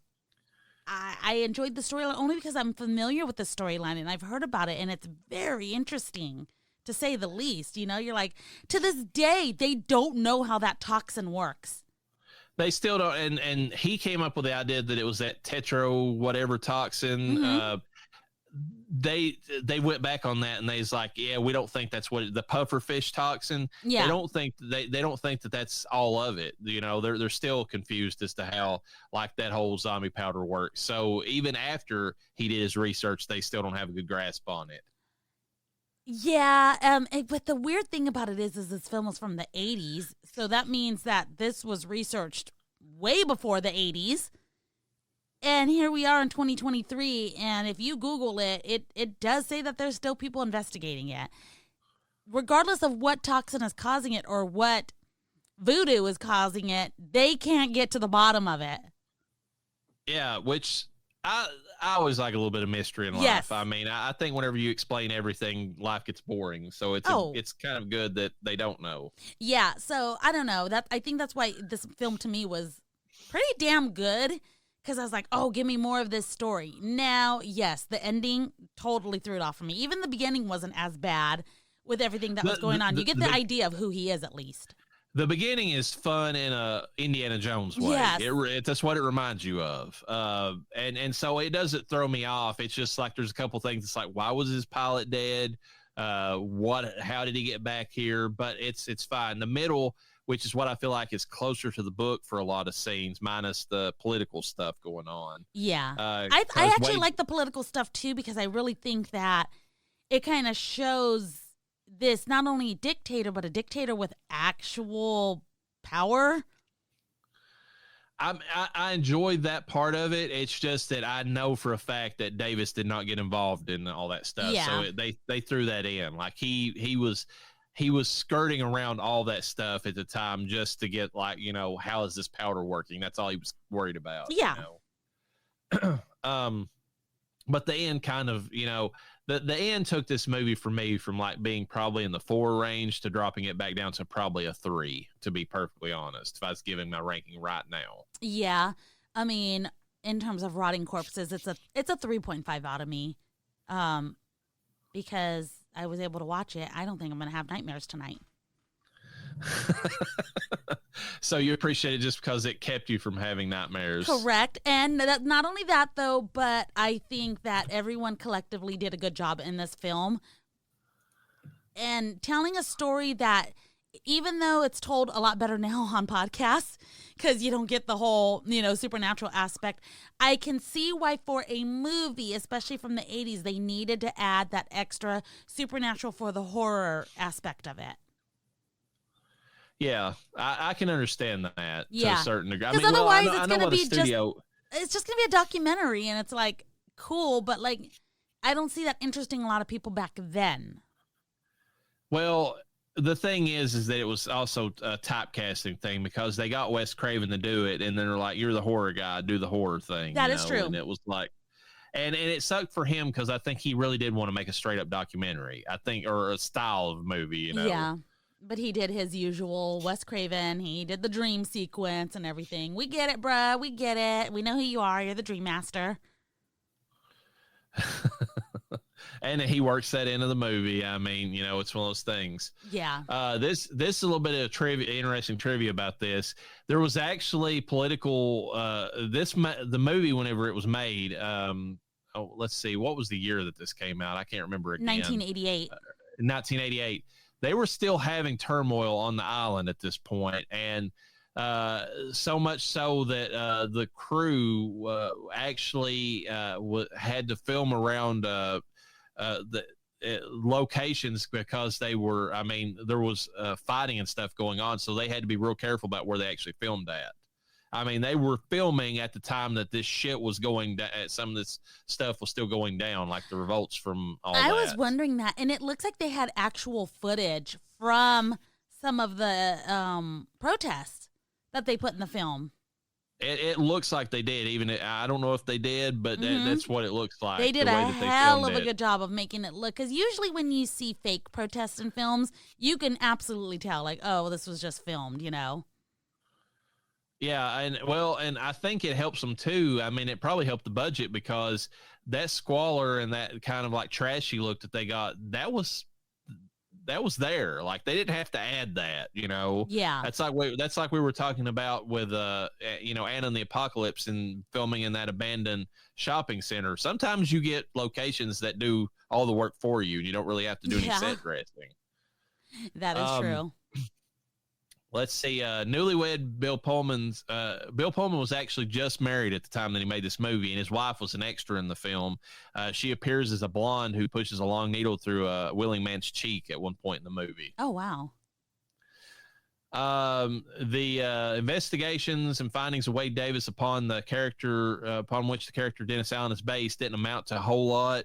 I enjoyed the storyline only because I'm familiar with the storyline and I've heard about it, and it's very interesting, to say the least. You're like, to this day, they don't know how that toxin works. They still don't, and he came up with the idea that it was that tetro whatever toxin. Mm-hmm. They went back on that, and they's like, yeah, we don't think that's what the pufferfish toxin. Yeah, they don't think that that's all of it. They're still confused as to how like that whole zombie powder works. So even after he did his research, they still don't have a good grasp on it. Yeah, but the weird thing about it is this film was from the 80s, so that means that this was researched way before the 80s. And here we are in 2023, and if you Google it, it does say that there's still people investigating it. Regardless of what toxin is causing it or what voodoo is causing it, they can't get to the bottom of it. Yeah, which I always like a little bit of mystery in life. Yes. I mean, I think whenever you explain everything, life gets boring. So it's kind of good that they don't know. Yeah, so I don't know. I think that's why this film to me was pretty damn good, because I was like, oh, give me more of this story. Now, yes, the ending totally threw it off for me. Even the beginning wasn't as bad with everything that was going on. You get the idea of who he is at least. The beginning is fun in a Indiana Jones way. Yes. That's what it reminds you of. And so it doesn't throw me off. It's just like there's a couple things. It's like, why was his pilot dead? How did he get back here? But it's fine. The middle, which is what I feel like is closer to the book for a lot of scenes, minus the political stuff going on. Yeah. I actually like the political stuff too, because I really think that it kind of shows this not only dictator, but a dictator with actual power. I enjoyed that part of it. It's just that I know for a fact that Davis did not get involved in all that stuff. Yeah. So they threw that in. Like he was skirting around all that stuff at the time just to get, like, how is this powder working? That's all he was worried about. Yeah. But the end kind of, the end took this movie for me from like being probably in the 4 range to dropping it back down to probably a 3, to be perfectly honest, if I was giving my ranking right now. Yeah. I mean, in terms of rotting corpses, it's a 3.5 out of me. Because I was able to watch it. I don't think I'm going to have nightmares tonight. So you appreciate it just because it kept you from having nightmares. Correct. And not only that, though, but I think that everyone collectively did a good job in this film. And telling a story that, even though it's told a lot better now on podcasts, because you don't get the whole, supernatural aspect, I can see why for a movie, especially from the 80s, they needed to add that extra supernatural for the horror aspect of it. Yeah, I can understand that to a certain degree. Because otherwise it's going to be it's just going to be a documentary, and it's like, cool, but like, I don't see that interesting a lot of people back then. Well, the thing is that it was also a typecasting thing, because they got Wes Craven to do it, and then they're like, you're the horror guy, do the horror thing. That is true. And it was like, and it sucked for him, because I think he really did want to make a straight up documentary, I think, or a style of movie, Yeah. But he did his usual Wes Craven. He did the dream sequence and everything. We get it, bruh. We get it. We know who you are. You're the Dream Master. And he works that into the movie. I mean, it's one of those things. Yeah. This is a little bit of trivia, interesting trivia about this. There was actually political. The movie, whenever it was made. Let's see, what was the year that this came out? I can't remember again. 1988. 1988. They were still having turmoil on the island at this point, and so much so that the crew actually had to film around the locations, because they were, there was fighting and stuff going on, so they had to be real careful about where they actually filmed at. They were filming at the time that this shit was going down. Some of this stuff was still going down, like the revolts from all that. I was wondering that, and it looks like they had actual footage from some of the protests that they put in the film. It looks like they did. Even I don't know if they did, but that's what it looks like. They did a hell of a good job of making it look, because usually when you see fake protests in films, you can absolutely tell, like, oh, this was just filmed, Yeah, and I think it helps them too. It probably helped the budget, because that squalor and that kind of like trashy look that they got, that was there. Like, they didn't have to add that, Yeah. That's like we were talking about with Anna and the Apocalypse and filming in that abandoned shopping center. Sometimes you get locations that do all the work for you, and you don't really have to do any set dressing. That is true. Let's see. Newlywed Bill Pullman was actually just married at the time that he made this movie, and his wife was an extra in the film. She appears as a blonde who pushes a long needle through a willing man's cheek at one point in the movie. Oh, wow. The investigations and findings of Wade Davis upon which the character Dennis Allen is based didn't amount to a whole lot.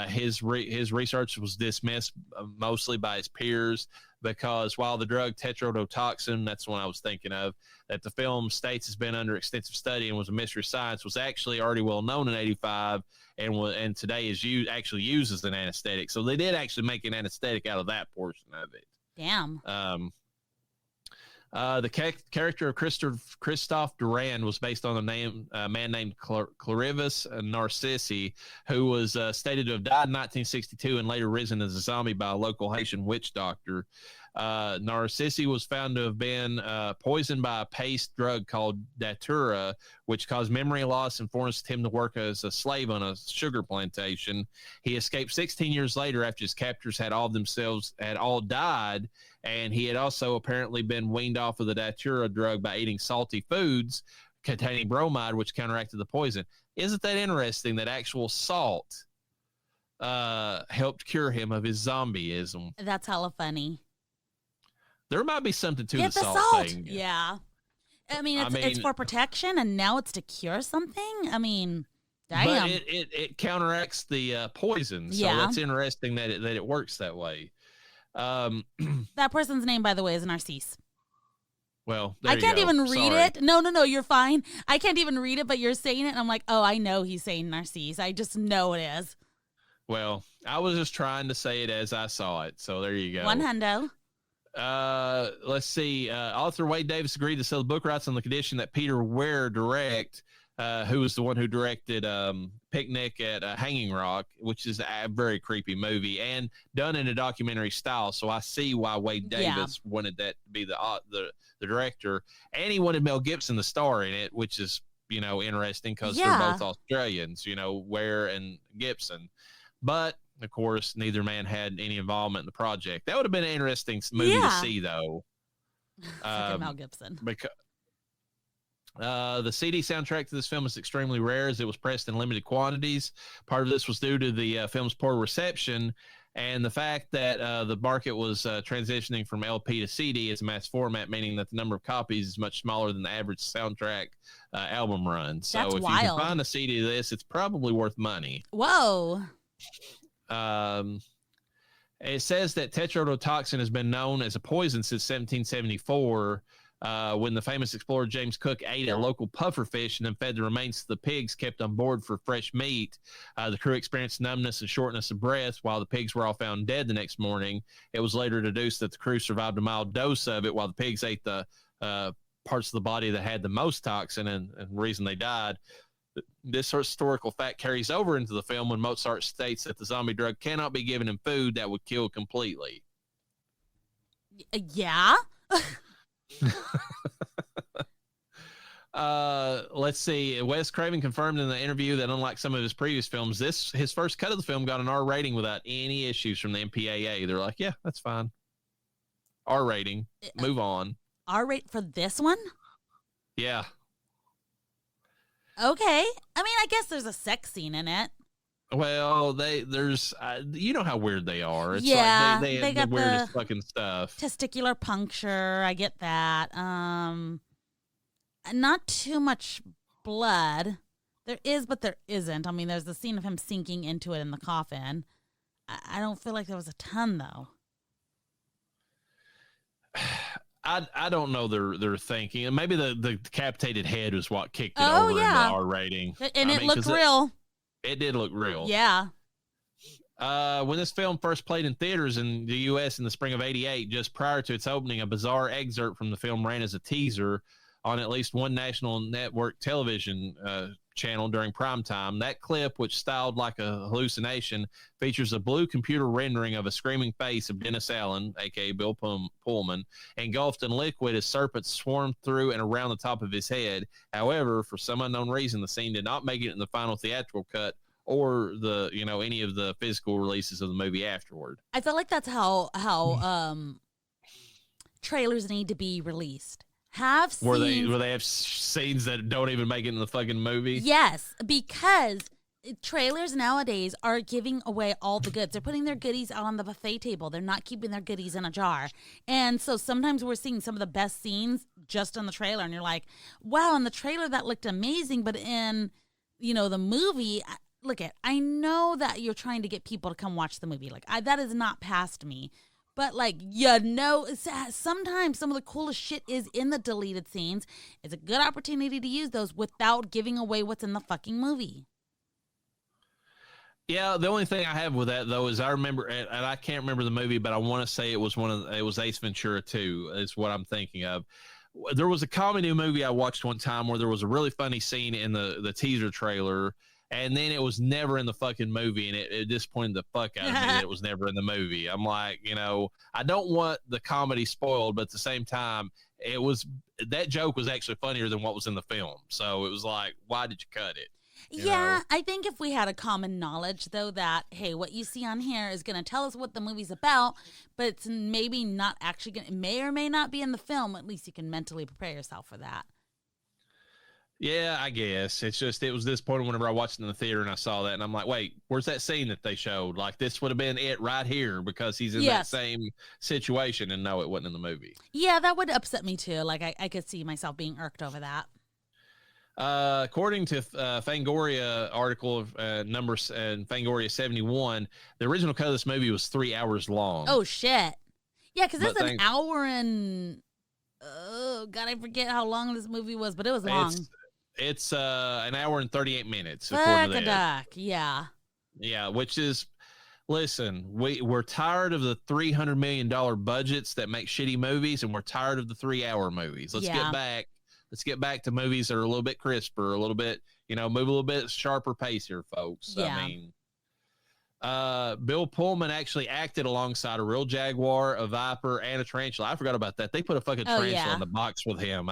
His research was dismissed mostly by his peers because while the drug tetrodotoxin, that's the one I was thinking of, that the film states has been under extensive study and was a mystery of science, was actually already well known in 85 and today is actually used as an anesthetic. So they did actually make an anesthetic out of that portion of it. Damn. The character of Christophe Durand was based on a man named Clarivus Narcissi, who was stated to have died in 1962 and later risen as a zombie by a local Haitian witch doctor. Narcissi was found to have been poisoned by a paste drug called datura, which caused memory loss and forced him to work as a slave on a sugar plantation. He escaped 16 years later after his captors had all died, and he had also apparently been weaned off of the datura drug by eating salty foods containing bromide, which counteracted the poison. Isn't that interesting that actual salt helped cure him of his zombieism? That's hella funny. There might be something to Get the salt thing. Yeah. I mean, it's for protection, and now it's to cure something? I mean, damn. But it counteracts the poison. So that's interesting that it works that way. That person's name, by the way, is Narcisse. Well, I can't even read it. No, you're fine. I can't even read it, but you're saying it, and I'm like, oh, I know he's saying Narcisse. I just know it is. Well, I was just trying to say it as I saw it, so there you go. One hundo. Let's see. Author Wade Davis agreed to sell the book rights on the condition that Peter Ware direct, who was the one who directed Picnic at Hanging Rock, which is a very creepy movie and done in a documentary style. So I see why Wade Davis wanted that to be the director, and he wanted Mel Gibson to star in it, which is interesting because they're both Australians, Ware and Gibson, but. Of course, neither man had any involvement in the project. That would have been an interesting movie to see, though. Mel Gibson. Because the CD soundtrack to this film is extremely rare as it was pressed in limited quantities. Part of this was due to the film's poor reception and the fact that the market was transitioning from LP to CD as a mass format, meaning that the number of copies is much smaller than the average soundtrack album run. So That's if wild. you can find a CD of this, it's probably worth money. Whoa. It says that tetrodotoxin has been known as a poison since 1774, when the famous explorer James Cook ate a local pufferfish and then fed the remains to the pigs kept on board for fresh meat. The crew experienced numbness and shortness of breath while the pigs were all found dead the next morning. It was later deduced that the crew survived a mild dose of it while the pigs ate the parts of the body that had the most toxin and the reason they died. This historical fact carries over into the film when Mozart states that the zombie drug cannot be given in food that would kill completely. Yeah. Let's see. Wes Craven confirmed in the interview that unlike some of his previous films, his first cut of the film got an R rating without any issues from the MPAA. They're like, yeah, that's fine. R rating. Move on. R rate for this one? Yeah. Okay. I mean, I guess there's a sex scene in it. Well, there's you know how weird they are. It's yeah, like they got the weirdest fucking stuff. Testicular puncture, I get that. Not too much blood. There is, but there isn't. I mean, there's the scene of him sinking into it in the coffin. I don't feel like there was a ton though. I don't know their thinking. Maybe the decapitated head was what kicked it over into R rating. And it looked real. It did look real. Yeah. When this film first played in theaters in the U.S. in the spring of '88, just prior to its opening, a bizarre excerpt from the film ran as a teaser on at least one national network television channel during prime time. That clip, which styled like a hallucination, features a blue computer rendering of a screaming face of Dennis Allen, a.k.a. Bill Pullman, engulfed in liquid as serpents swarmed through and around the top of his head. However, for some unknown reason, the scene did not make it in the final theatrical cut or any of the physical releases of the movie afterward. I feel like that's how trailers need to be released. Where they have scenes that don't even make it in the fucking movie? Yes, because trailers nowadays are giving away all the goods. They're putting their goodies out on the buffet table. They're not keeping their goodies in a jar. And so sometimes we're seeing some of the best scenes just on the trailer. And you're like, wow, in the trailer that looked amazing. But in, the movie, look at, I know that you're trying to get people to come watch the movie. Like, that is not past me. But, like, sometimes some of the coolest shit is in the deleted scenes. It's a good opportunity to use those without giving away what's in the fucking movie. Yeah, the only thing I have with that, though, is I remember, and I can't remember the movie, but I want to say it was Ace Ventura 2 is what I'm thinking of. There was a comedy movie I watched one time where there was a really funny scene in the teaser trailer, and then it was never in the fucking movie, and it disappointed the fuck out of me that it was never in the movie. I'm like, I don't want the comedy spoiled, but at the same time, that joke was actually funnier than what was in the film. So it was like, why did you cut it? Yeah, I think if we had a common knowledge, though, that, hey, what you see on here is going to tell us what the movie's about, but it's maybe not actually going to, may or may not be in the film, at least you can mentally prepare yourself for that. Yeah, I guess. It's just, it was disappointing whenever I watched it in the theater and I saw that, and I'm like, wait, where's that scene that they showed? Like, this would have been it right here because he's in that same situation, and no, it wasn't in the movie. Yeah, that would upset me, too. Like, I could see myself being irked over that. According to Fangoria article of numbers and Fangoria 71, the original cut of this movie was 3 hours long. Oh, shit. Yeah, because it's an hour and, oh, God, I forget how long this movie was, but it was long. It's an hour and 38 minutes. Fuck-a-duck, yeah. Yeah, which is, listen, we're tired of the $300 million budgets that make shitty movies, and we're tired of the 3 hour movies. Let's get back to movies that are a little bit crisper, a little bit, move a little bit sharper pace here, folks. Yeah. I mean, Bill Pullman actually acted alongside a real jaguar, a viper, and a tarantula. I forgot about that. They put a fucking tarantula in the box with him.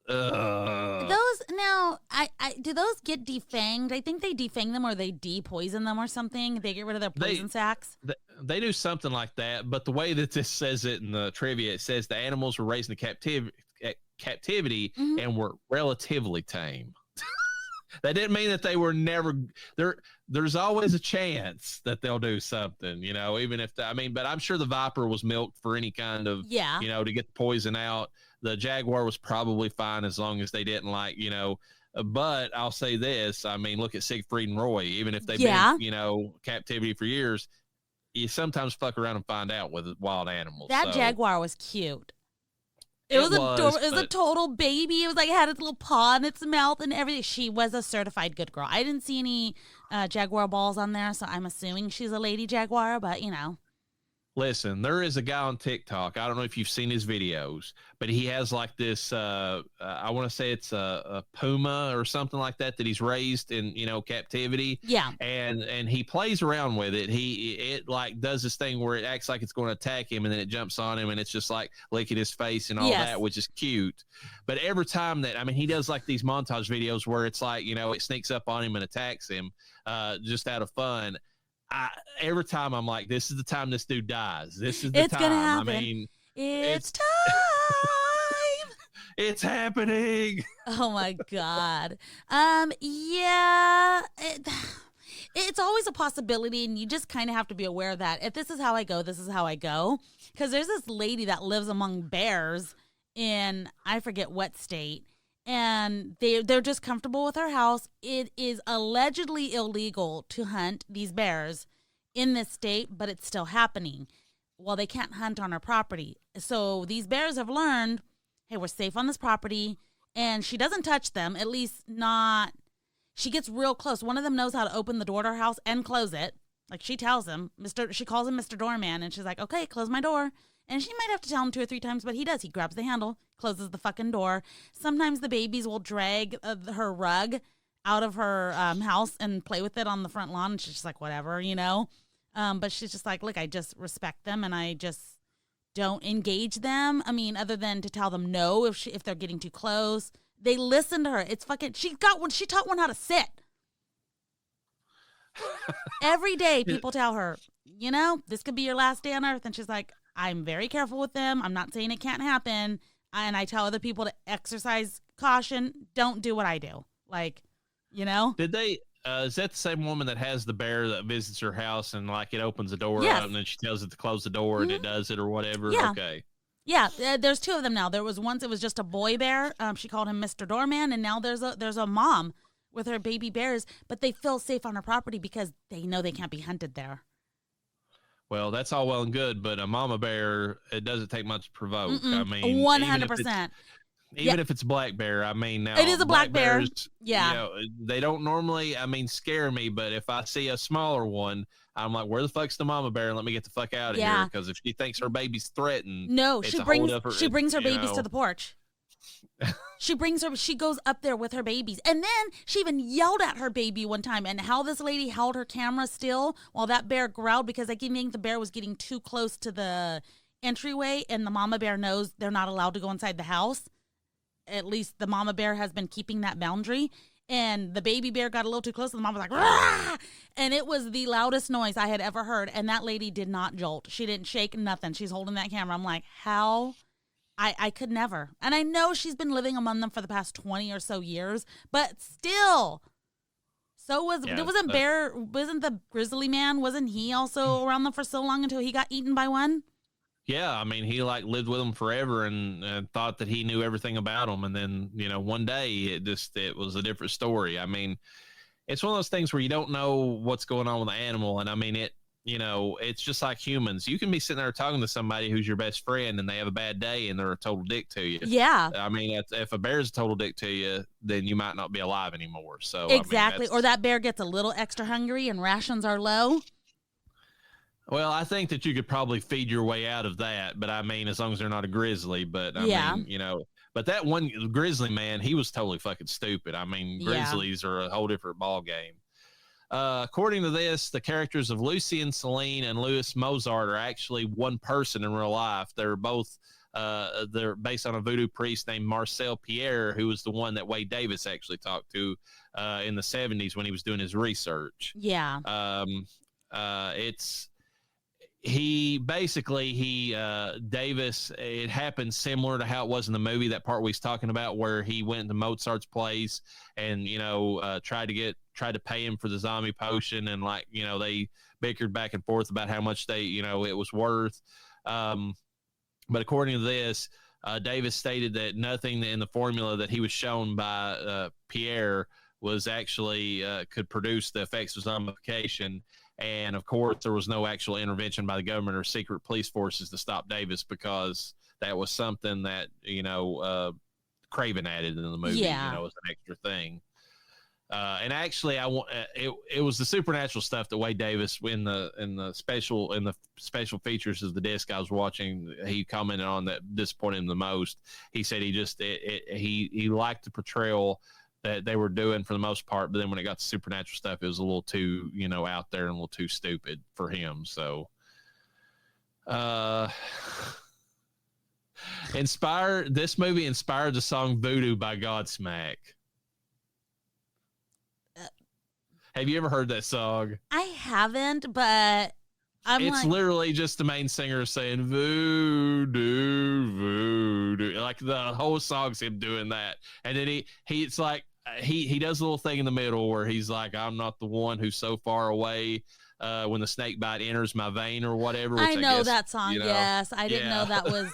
Those now, do those get defanged? I think they defang them or they depoison them or something. They get rid of their poison sacs. They do something like that. But the way that this says it in the trivia, it says the animals were raised in captivity and were relatively tame. That didn't mean that they were never there. There's always a chance that they'll do something, even if but I'm sure the viper was milked for any kind of, to get the poison out. The jaguar was probably fine as long as they didn't but I'll say this. I mean, look at Siegfried and Roy, even if they've been, captivity for years, you sometimes fuck around and find out with wild animals. That jaguar was cute. It was adorable. It was a total baby. It was like, it had its little paw in its mouth and everything. She was a certified good girl. I didn't see any jaguar balls on there, so I'm assuming she's a lady jaguar, but Listen, there is a guy on TikTok. I don't know if you've seen his videos, but he has like this, I want to say it's a puma or something like that he's raised in, captivity. Yeah. And he plays around with it. It like does this thing where it acts like it's going to attack him, and then it jumps on him, and it's just like licking his face and all that, which is cute. But every time he does like these montage videos where it's like, it sneaks up on him and attacks him just out of fun. Every time I'm like, this is the time this dude dies. This is the time. Gonna happen. I mean, it's time. It's happening. Oh my God. Yeah. It's always a possibility, and you just kind of have to be aware of that. If this is how I go, this is how I go. Because there's this lady that lives among bears in, I forget what state, and they're just comfortable with her house. It is allegedly illegal to hunt these bears in this state, but it's still happening. Well, they can't hunt on her property. So these bears have learned, hey, we're safe on this property, and she doesn't touch them, at least not. She gets real close. One of them knows how to open the door to her house and close it. Like, she tells him, she calls him Mr. Doorman, and she's like, okay, close my door. And she might have to tell him 2 or 3 times, but he does. He grabs the handle, closes the fucking door. Sometimes the babies will drag her rug out of her house and play with it on the front lawn. And she's just like, whatever, But she's just like, look, I just respect them, and I just don't engage them. I mean, other than to tell them no if they're getting too close. They listen to her. It's fucking, she taught one how to sit. Every day people tell her, this could be your last day on earth. And she's like, I'm very careful with them. I'm not saying it can't happen. And I tell other people to exercise caution. Don't do what I do. Like, Did they, is that the same woman that has the bear that visits her house and like it opens the door up and then she tells it to close the door and it does it or whatever? Yeah. Okay. Yeah, there's 2 of them now. There was once it was just a boy bear. She called him Mr. Doorman, and now there's a mom with her baby bears, but they feel safe on her property because they know they can't be hunted there. Well, that's all well and good, but a mama bear, it doesn't take much to provoke. I mean, 100%. Even if it's a black bear, I mean, now It is a black bear. Bears, yeah. You know, they don't normally, scare me, but if I see a smaller one, I'm like, where the fuck's the mama bear? And let me get the fuck out of here. Because if she thinks her baby's threatened, no, she brings her babies to the porch. She goes up there with her babies. And then she even yelled at her baby one time. And how this lady held her camera still while that bear growled, because I think the bear was getting too close to the entryway, and the mama bear knows they're not allowed to go inside the house. At least the mama bear has been keeping that boundary. And the baby bear got a little too close, and the mom was like, "Rah!" And it was the loudest noise I had ever heard. And that lady did not jolt. She didn't shake, nothing. She's holding that camera. I'm like, how? I could never. And I know she's been living among them for the past 20 or so years, but still. Wasn't the grizzly man, wasn't he also around them for so long until he got eaten by one? Yeah, I mean, he lived with them forever and thought that he knew everything about them. And then, one day it was a different story. I mean, it's one of those things where you don't know what's going on with the animal. And I mean, it's just like humans. You can be sitting there talking to somebody who's your best friend and they have a bad day and they're a total dick to you. Yeah. I mean, if a bear's a total dick to you, then you might not be alive anymore. So exactly. Or that bear gets a little extra hungry and rations are low. Well, I think that you could probably feed your way out of that, but I mean, as long as they're not a grizzly. But I mean, but that one grizzly man, he was totally fucking stupid. I mean, grizzlies are a whole different ball game. According to this, the characters of Lucy and Celine and Louis Mozart are actually one person in real life. They're both they're based on a voodoo priest named Marcel Pierre, who was the one that Wade Davis actually talked to in the 70s when he was doing his research. Yeah. Davis, it happened similar to how it was in the movie, that part we was talking about, where he went to Mozart's place and, tried to pay him for the zombie potion. And they bickered back and forth about how much it was worth. But according to this, Davis stated that nothing in the formula that he was shown by Pierre was actually could produce the effects of zombification. And of course, there was no actual intervention by the government or secret police forces to stop Davis, because that was something that, Craven added in the movie, as an extra thing. And actually, it was the supernatural stuff that Wade Davis in the special features of the disc I was watching, he commented on that disappointed him the most. He said he liked the portrayal that they were doing for the most part, but then when it got to supernatural stuff, it was a little too, out there and a little too stupid for him. So, this movie inspired the song Voodoo by Godsmack. Have you ever heard that song? I haven't, but it's literally just the main singer saying voodoo, voodoo. Like the whole song's him doing that. And then it's like, he does a little thing in the middle where he's like, I'm not the one who's so far away when the snake bite enters my vein or whatever. Which I know that song. Yes. I didn't know that was.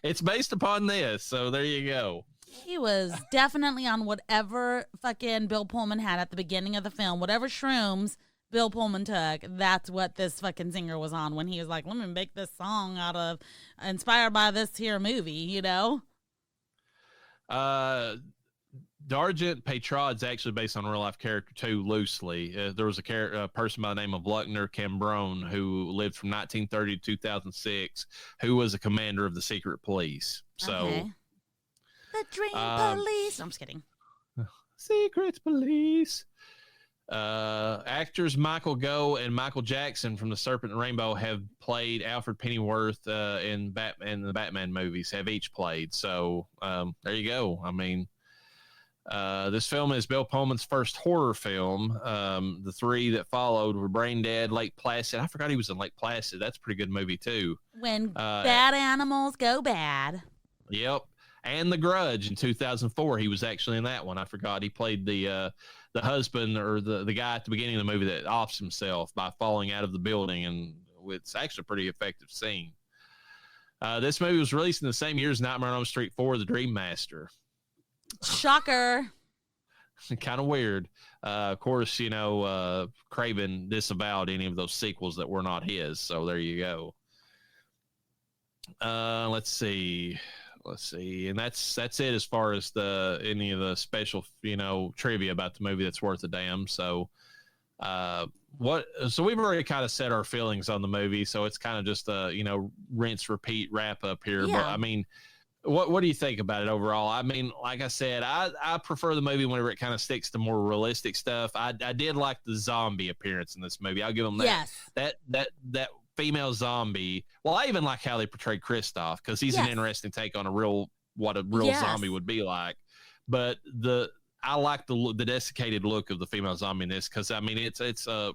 It's based upon this. So there you go. He was definitely on whatever fucking Bill Pullman had at the beginning of the film, whatever shrooms Bill Pullman took. That's what this fucking singer was on when he was like, let me make this song inspired by this here movie, Dargent Petraud's actually based on a real life character too, loosely. There was a person by the name of Luckner Cambronne who lived from 1930 to 2006, who was a commander of the secret police. So, the Dream Police. I'm just kidding. Secret Police. Actors Michael Gough and Michael Jackson from the Serpent and Rainbow have played Alfred Pennyworth in the Batman movies. Have each played. So there you go. I mean, this film is Bill Pullman's first horror film. The three that followed were Brain Dead, Lake Placid. I forgot he was in Lake Placid. That's a pretty good movie too. When bad animals go bad. Yep. And The Grudge in 2004. He was actually in that one. I forgot. He played the husband or the guy at the beginning of the movie that offs himself by falling out of the building, and it's actually a pretty effective scene. This movie was released in the same year as Nightmare on Elm Street 4: The Dream Master. Shocker. Kind of weird. Of course, Craven disavowed any of those sequels that were not his. So there you go. Let's see, and that's it as far as any of the special trivia about the movie that's worth a damn. So so we've already kind of set our feelings on the movie, so it's kind of just a rinse repeat wrap up here. Yeah. But I mean, what do you think about it overall? I mean, like I said, I prefer the movie whenever it kind of sticks to more realistic stuff. I did like the zombie appearance in this movie. I'll give them that. Yes. That female zombie. Well, I even like how they portrayed Kristoff, because he's an interesting take on what a real zombie would be like. But I like the desiccated look of the female zombie in this, because I mean it's a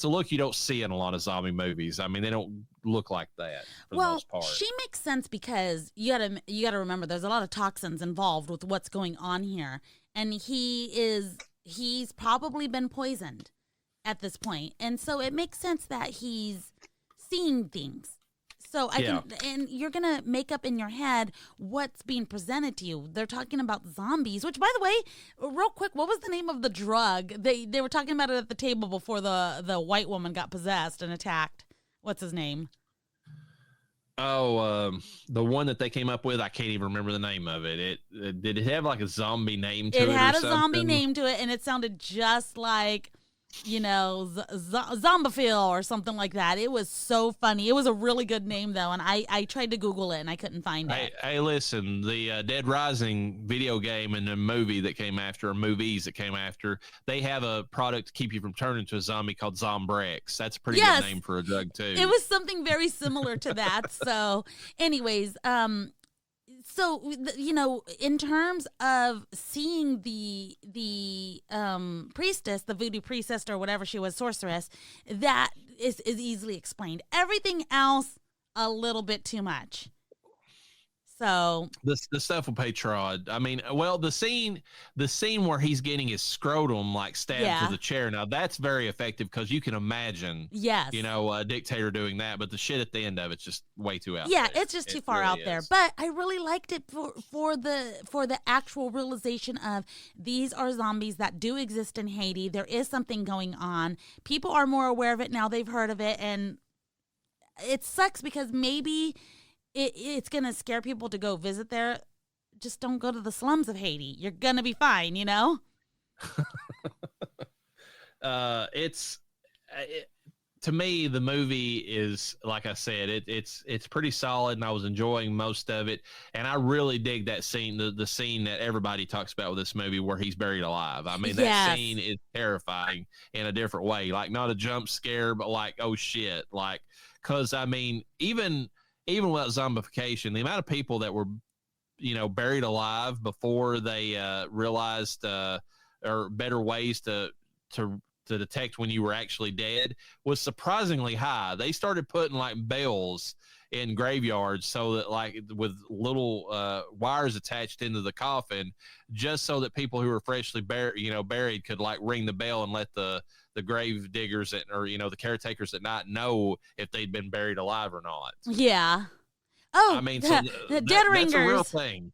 look you don't see in a lot of zombie movies. I mean, they don't look like that for the most part. She makes sense because you gotta remember there's a lot of toxins involved with what's going on here, and he's probably been poisoned at this point, and so it makes sense that he's seeing things. So and you're going to make up in your head what's being presented to you. They're talking about zombies, which, by the way, real quick, what was the name of the drug? They were talking about it at the table before the white woman got possessed and attacked. What's his name? Oh, the one that they came up with, I can't even remember the name of it. Did it have like a zombie name to it? It had a something? zombie name to it, and it sounded just like Zombifil or something like that. It was so funny. It was a really good name, though, and I tried to Google it, and I couldn't find it. Hey, listen, the Dead Rising video game and the movie that came after, or movies that came after, they have a product to keep you from turning into a zombie called Zombrex. That's a pretty good name for a drug, too. It was something very similar to that. So, anyways, in terms of seeing the priestess, the voodoo priestess or whatever she was, sorceress, that is easily explained. Everything else, a little bit too much. So the stuff with Petrod, I mean, well, the scene where he's getting his scrotum like stabbed to the chair. Now that's very effective, because you can imagine, a dictator doing that. But the shit at the end of it's just way too out. Yeah, it's just too far out there. But I really liked it for the actual realization of these are zombies that do exist in Haiti. There is something going on. People are more aware of it now. They've heard of it, and it sucks because maybe it's going to scare people to go visit there. Just don't go to the slums of Haiti. You're going to be fine, To me, the movie is, like I said, it's pretty solid, and I was enjoying most of it. And I really dig that scene, the scene that everybody talks about with this movie where he's buried alive. I mean, that scene is terrifying in a different way. Like, not a jump scare, but like, oh shit. Like, because, I mean, even without zombification, the amount of people that were, buried alive before they realized or better ways to detect when you were actually dead was surprisingly high. They started putting like bells in graveyards, so that like with little wires attached into the coffin, just so that people who were freshly buried could like ring the bell and let the grave diggers or the caretakers at night know if they'd been buried alive or not. Yeah. Oh, I mean, the dead ringers. That's a real thing.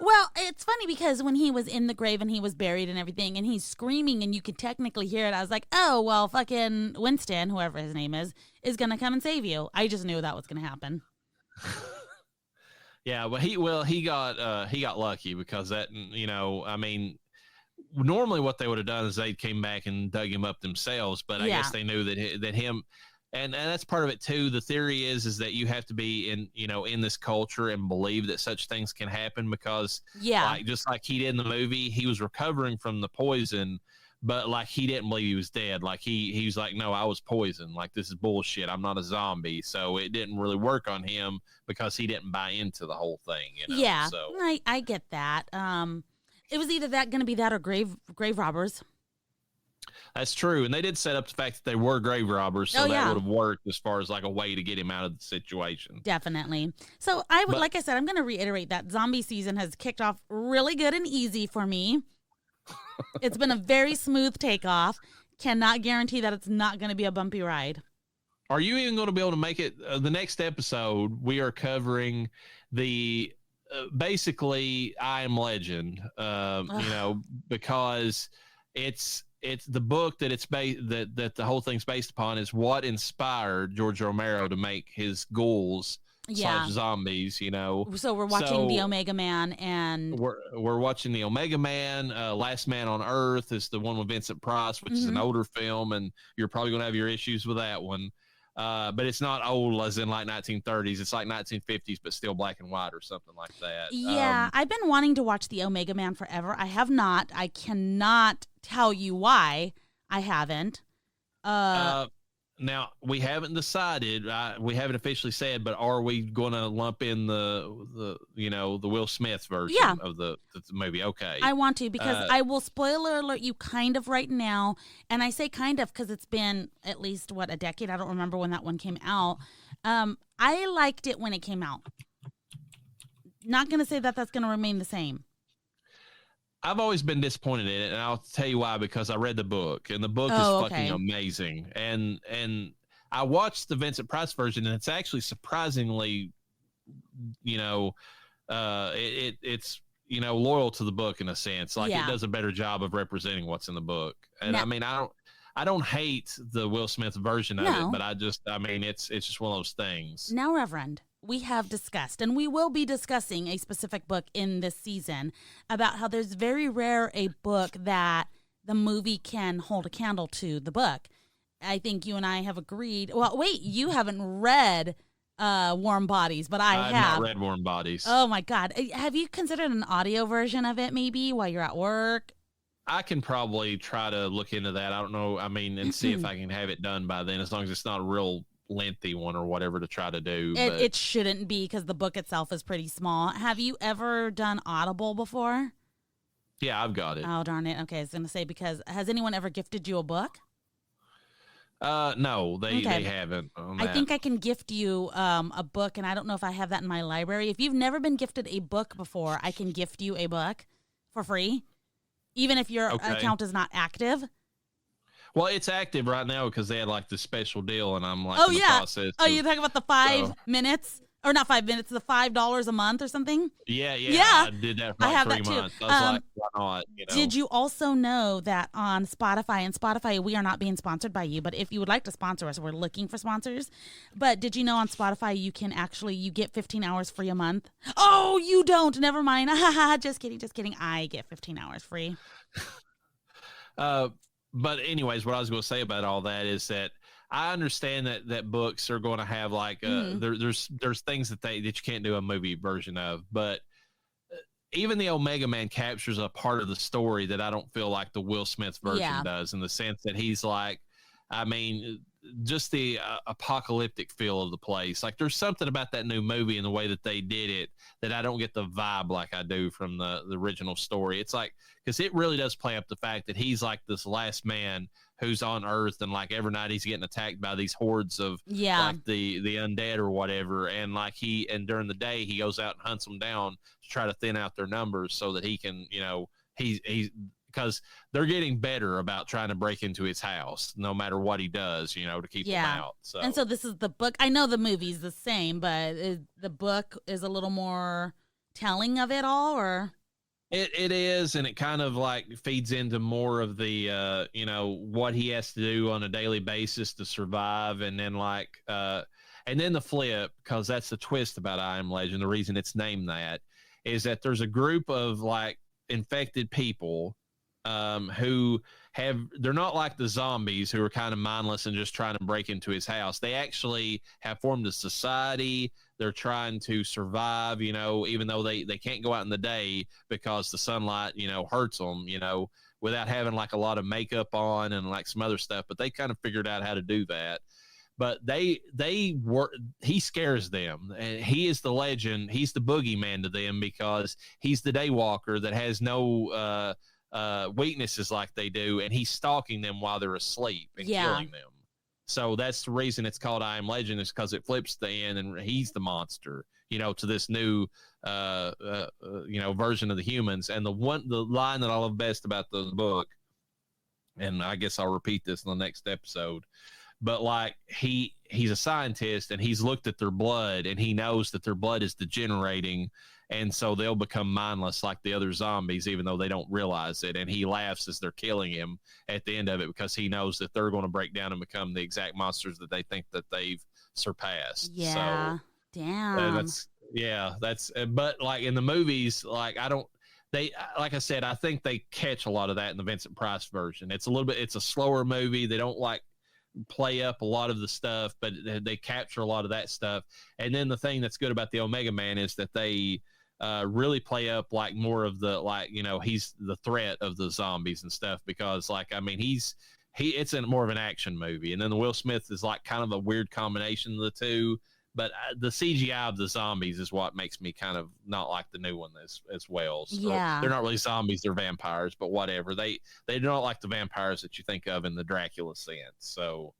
Well, it's funny because when he was in the grave and he was buried and everything, and he's screaming and you could technically hear it, I was like, oh, well, fucking Winston, whoever his name is going to come and save you. I just knew that was going to happen. Yeah, but he got lucky, because that, I mean, normally what they would have done is they came back and dug him up themselves, but I guess they knew that him. And that's part of it too. The theory is that you have to be in this culture and believe that such things can happen, because like, just like he did in the movie, he was recovering from the poison, but like he didn't believe he was dead. Like he was like, no, I was poisoned. Like, this is bullshit. I'm not a zombie. So it didn't really work on him because he didn't buy into the whole thing. Yeah, so I get that. It was either going to be that or grave robbers. That's true. And they did set up the fact that they were grave robbers, so that would have worked as far as like a way to get him out of the situation. Definitely. So like I said, I'm going to reiterate that zombie season has kicked off really good and easy for me. It's been a very smooth takeoff. Cannot guarantee that it's not going to be a bumpy ride. Are you even going to be able to make it? The next episode, we are covering the basically I Am Legend, because it's the book that it's that the whole thing's based upon is what inspired George Romero to make his ghouls slash zombies, So we're watching the Omega Man, and we're watching the Omega Man. Last Man on Earth is the one with Vincent Price, which is an older film, and you're probably going to have your issues with that one. But it's not old as in like 1930s. It's like 1950s, but still black and white or something like that. Yeah, I've been wanting to watch the Omega Man forever. I have not. I cannot tell you why I haven't. Now we haven't decided. We haven't officially said, but are we going to lump in the Will Smith version of the movie? Okay, I want to, because I will spoiler alert you kind of right now, and I say kind of because it's been at least a decade. I don't remember when that one came out. I liked it when it came out. Not going to say that that's going to remain the same. I've always been disappointed in it, and I'll tell you why, because I read the book, and the book is fucking amazing. And I watched the Vincent Price version, and it's actually surprisingly, it's loyal to the book in a sense. Like it does a better job of representing what's in the book. And I don't hate the Will Smith version of it, but it's just one of those things. Now, Reverend, we have discussed, and we will be discussing a specific book in this season about how there's very rare a book that the movie can hold a candle to the book. I think you and I have agreed. Well, wait, you haven't read Warm Bodies, but I have. Not read Warm Bodies. Oh, my God. Have you considered an audio version of it maybe while you're at work? I can probably try to look into that. I don't know. And see if I can have it done by then, as long as it's not a real lengthy one or whatever to try to do. It shouldn't be, because the book itself is pretty small. Have you ever done Audible before? Yeah, I've got it. Oh, darn it. Okay, I was going to say, because has anyone ever gifted you a book? No, they haven't. I think I can gift you a book, and I don't know if I have that in my library. If you've never been gifted a book before, I can gift you a book for free, even if your account is not active. Well, it's active right now because they had like the special deal, and I'm like, in the process. Oh, you're talking about the 5 minutes, or not 5 minutes, the $5 a month or something? Yeah. I did that for like 3 months. I was like, why not? Did you also know that on Spotify, and Spotify, we are not being sponsored by you, but if you would like to sponsor us, we're looking for sponsors. But did you know on Spotify, you get 15 hours free a month? Oh, you don't. Never mind. Just kidding. I get 15 hours free. But anyways, what I was going to say about all that is that I understand that books are going to have like there's things that you can't do a movie version of, but even the Omega Man captures a part of the story that I don't feel like the Will Smith version does, in the sense that he's like, just the apocalyptic feel of the place. Like there's something about that new movie and the way that they did it that I don't get the vibe like I do from the original story. It's like, because it really does play up the fact that he's like this last man who's on Earth, and like every night he's getting attacked by these hordes of like the undead or whatever, and like during the day he goes out and hunts them down to try to thin out their numbers so that he can, he's because they're getting better about trying to break into his house no matter what he does, to keep them out. And so this is the book. I know the movie's the same, but the book is a little more telling of it all, or? It is, and it kind of like feeds into more of the, what he has to do on a daily basis to survive. And then and then the flip, because that's the twist about I Am Legend. The reason it's named that is that there's a group of like infected people they're not like the zombies who are kind of mindless and just trying to break into his house. They actually have formed a society. They're trying to survive, even though they can't go out in the day because the sunlight, hurts them, without having like a lot of makeup on and like some other stuff. But they kind of figured out how to do that. But he scares them, and he is the legend. He's the boogeyman to them because he's the daywalker that has no weaknesses like they do, and he's stalking them while they're asleep and killing them. So that's the reason it's called I Am Legend, is because it flips the end, and he's the monster, to this new version of the humans. And the line that I love best about the book, and I guess I'll repeat this in the next episode, but like he's a scientist and he's looked at their blood and he knows that their blood is degenerating, and so they'll become mindless like the other zombies, even though they don't realize it. And he laughs as they're killing him at the end of it because he knows that they're going to break down and become the exact monsters that they think that they've surpassed. Yeah. So, damn. but like in the movies, like like I said, I think they catch a lot of that in the Vincent Price version. It's a slower movie. They don't like play up a lot of the stuff, but they capture a lot of that stuff. And then the thing that's good about the Omega Man is that they really play up like more of the, like, you know, he's the threat of the zombies and stuff, because like, I mean, it's more of an action movie. And then the Will Smith is like kind of a weird combination of the two, but the CGI of the zombies is what makes me kind of not like the new one as well. So Yeah. they're not really zombies, they're vampires, but whatever. They're not like the vampires that you think of in the Dracula sense. So,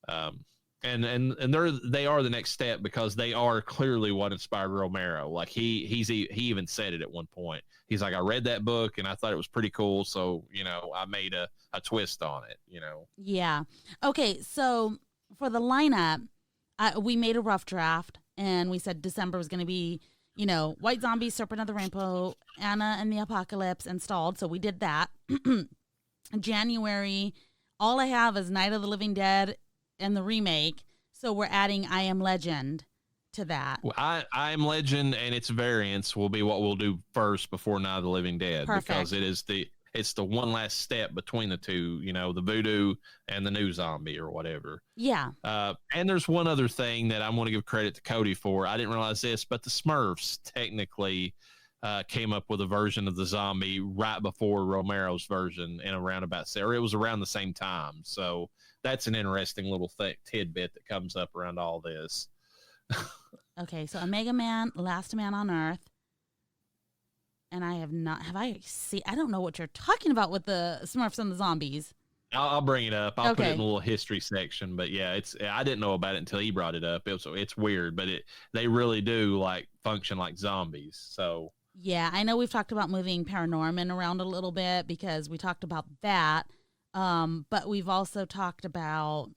and they are the next step, because they are clearly what inspired Romero. Like he even said it at one point. He's like, I read that book and I thought it was pretty cool, so you know, I made a twist on it. You know. Yeah. Okay. So for the lineup, we made a rough draft, and we said December was going to be, you know, White Zombie, Serpent of the Rainbow, Anna and the Apocalypse, and Stalled. So we did that. January, all I have is Night of the Living Dead and the remake. So we're adding I Am Legend to that. Well, I Am Legend and its variants will be what we'll do first before Night of the Living Dead. Perfect. Because it's the one last step between the two, you know, the voodoo and the new zombie or whatever. Yeah. And there's one other thing that I want to give credit to Cody for. I didn't realize this, but the Smurfs technically came up with a version of the zombie right before Romero's version in a roundabout set, or it was around the same time. So that's an interesting little tidbit that comes up around all this. Okay, so Omega Man, Last Man on Earth. And I don't know what you're talking about with the Smurfs and the zombies. I'll bring it up. I'll put it Okay. in a little history section. But yeah, I didn't know about it until he brought it up. It's weird, but they really do like function like zombies. So Yeah, I know we've talked about moving Paranorman around a little bit because we talked about that. But we've also talked about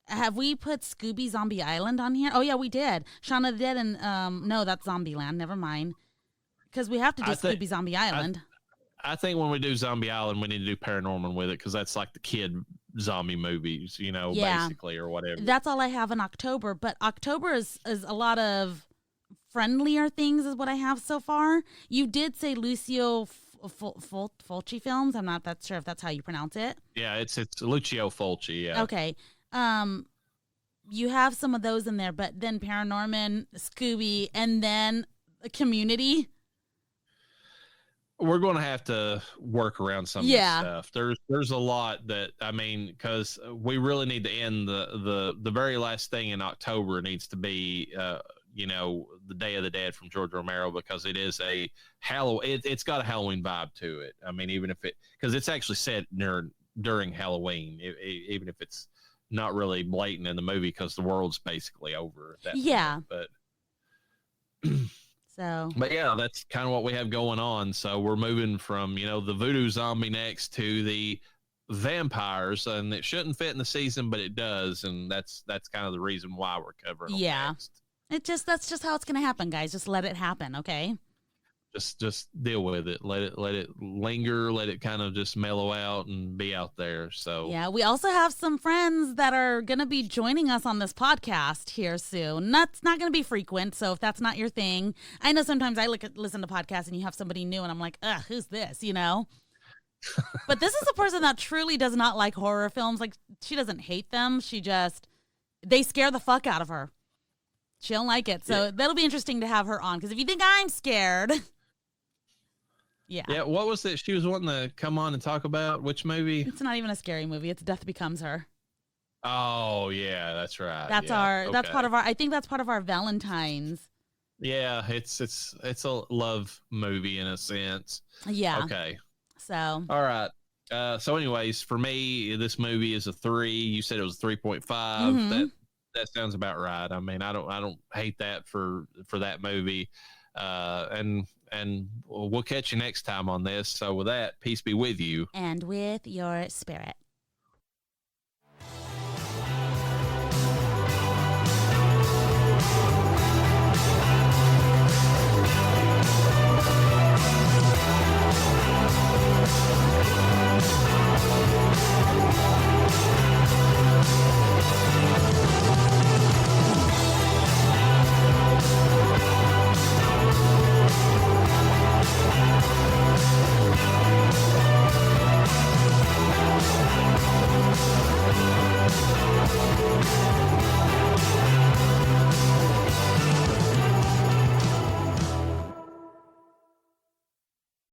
have we put Scooby Zombie Island on here? Oh yeah, we did. Shaun of the Dead and no, that's Zombieland. Never mind. Because we have to do Scooby Zombie Island. I think when we do Zombie Island, we need to do Paranorman with it, because that's like the kid zombie movies, you know, basically, or whatever. That's all I have in October. But October is a lot of friendlier things is what I have so far. You did say Lucio Fulci films. I'm not that sure if that's how you pronounce it. Yeah, it's Lucio Fulci. Yeah. Okay. You have some of those in there, but then Paranorman, Scooby, and then Community. We're going to have to work around some of this stuff. There's a lot that, I mean, because we really need to end the very last thing in October needs to be, you know, the Day of the Dead from George Romero, because it is a it's got a Halloween vibe to it. I mean, even if because it's actually set during Halloween, even if it's not really blatant in the movie, because the world's basically over at that point. But yeah, that's kind of what we have going on. So we're moving from, you know, the voodoo zombie next to the vampires, and it shouldn't fit in the season, but it does, and that's kind of the reason why we're covering them next. That's just how it's gonna happen, guys. Just let it happen, okay? Just deal with it. Let it linger. Let it kind of just mellow out and be out there. So yeah, we also have some friends that are gonna be joining us on this podcast here soon. That's not gonna be frequent, so if that's not your thing, I know sometimes I listen to podcasts and you have somebody new, and I'm like, ugh, who's this? You know. But this is a person that truly does not like horror films. Like, she doesn't hate them. They scare the fuck out of her. She don't like it. So that'll be interesting to have her on, because if you think I'm scared. Yeah, what was it she was wanting to come on and talk about? Which movie? It's not even a scary movie. It's Death Becomes Her. Oh, yeah, that's right. That's that's part of our, I think that's part of our Valentine's. Yeah, it's a love movie in a sense. Yeah. Okay. So. All right. So anyways, for me, this movie is a 3. You said it was a 3.5. Mm-hmm. That sounds about right. I mean, I don't hate that for that movie. And we'll catch you next time on this. So with that, peace be with you. And with your spirit.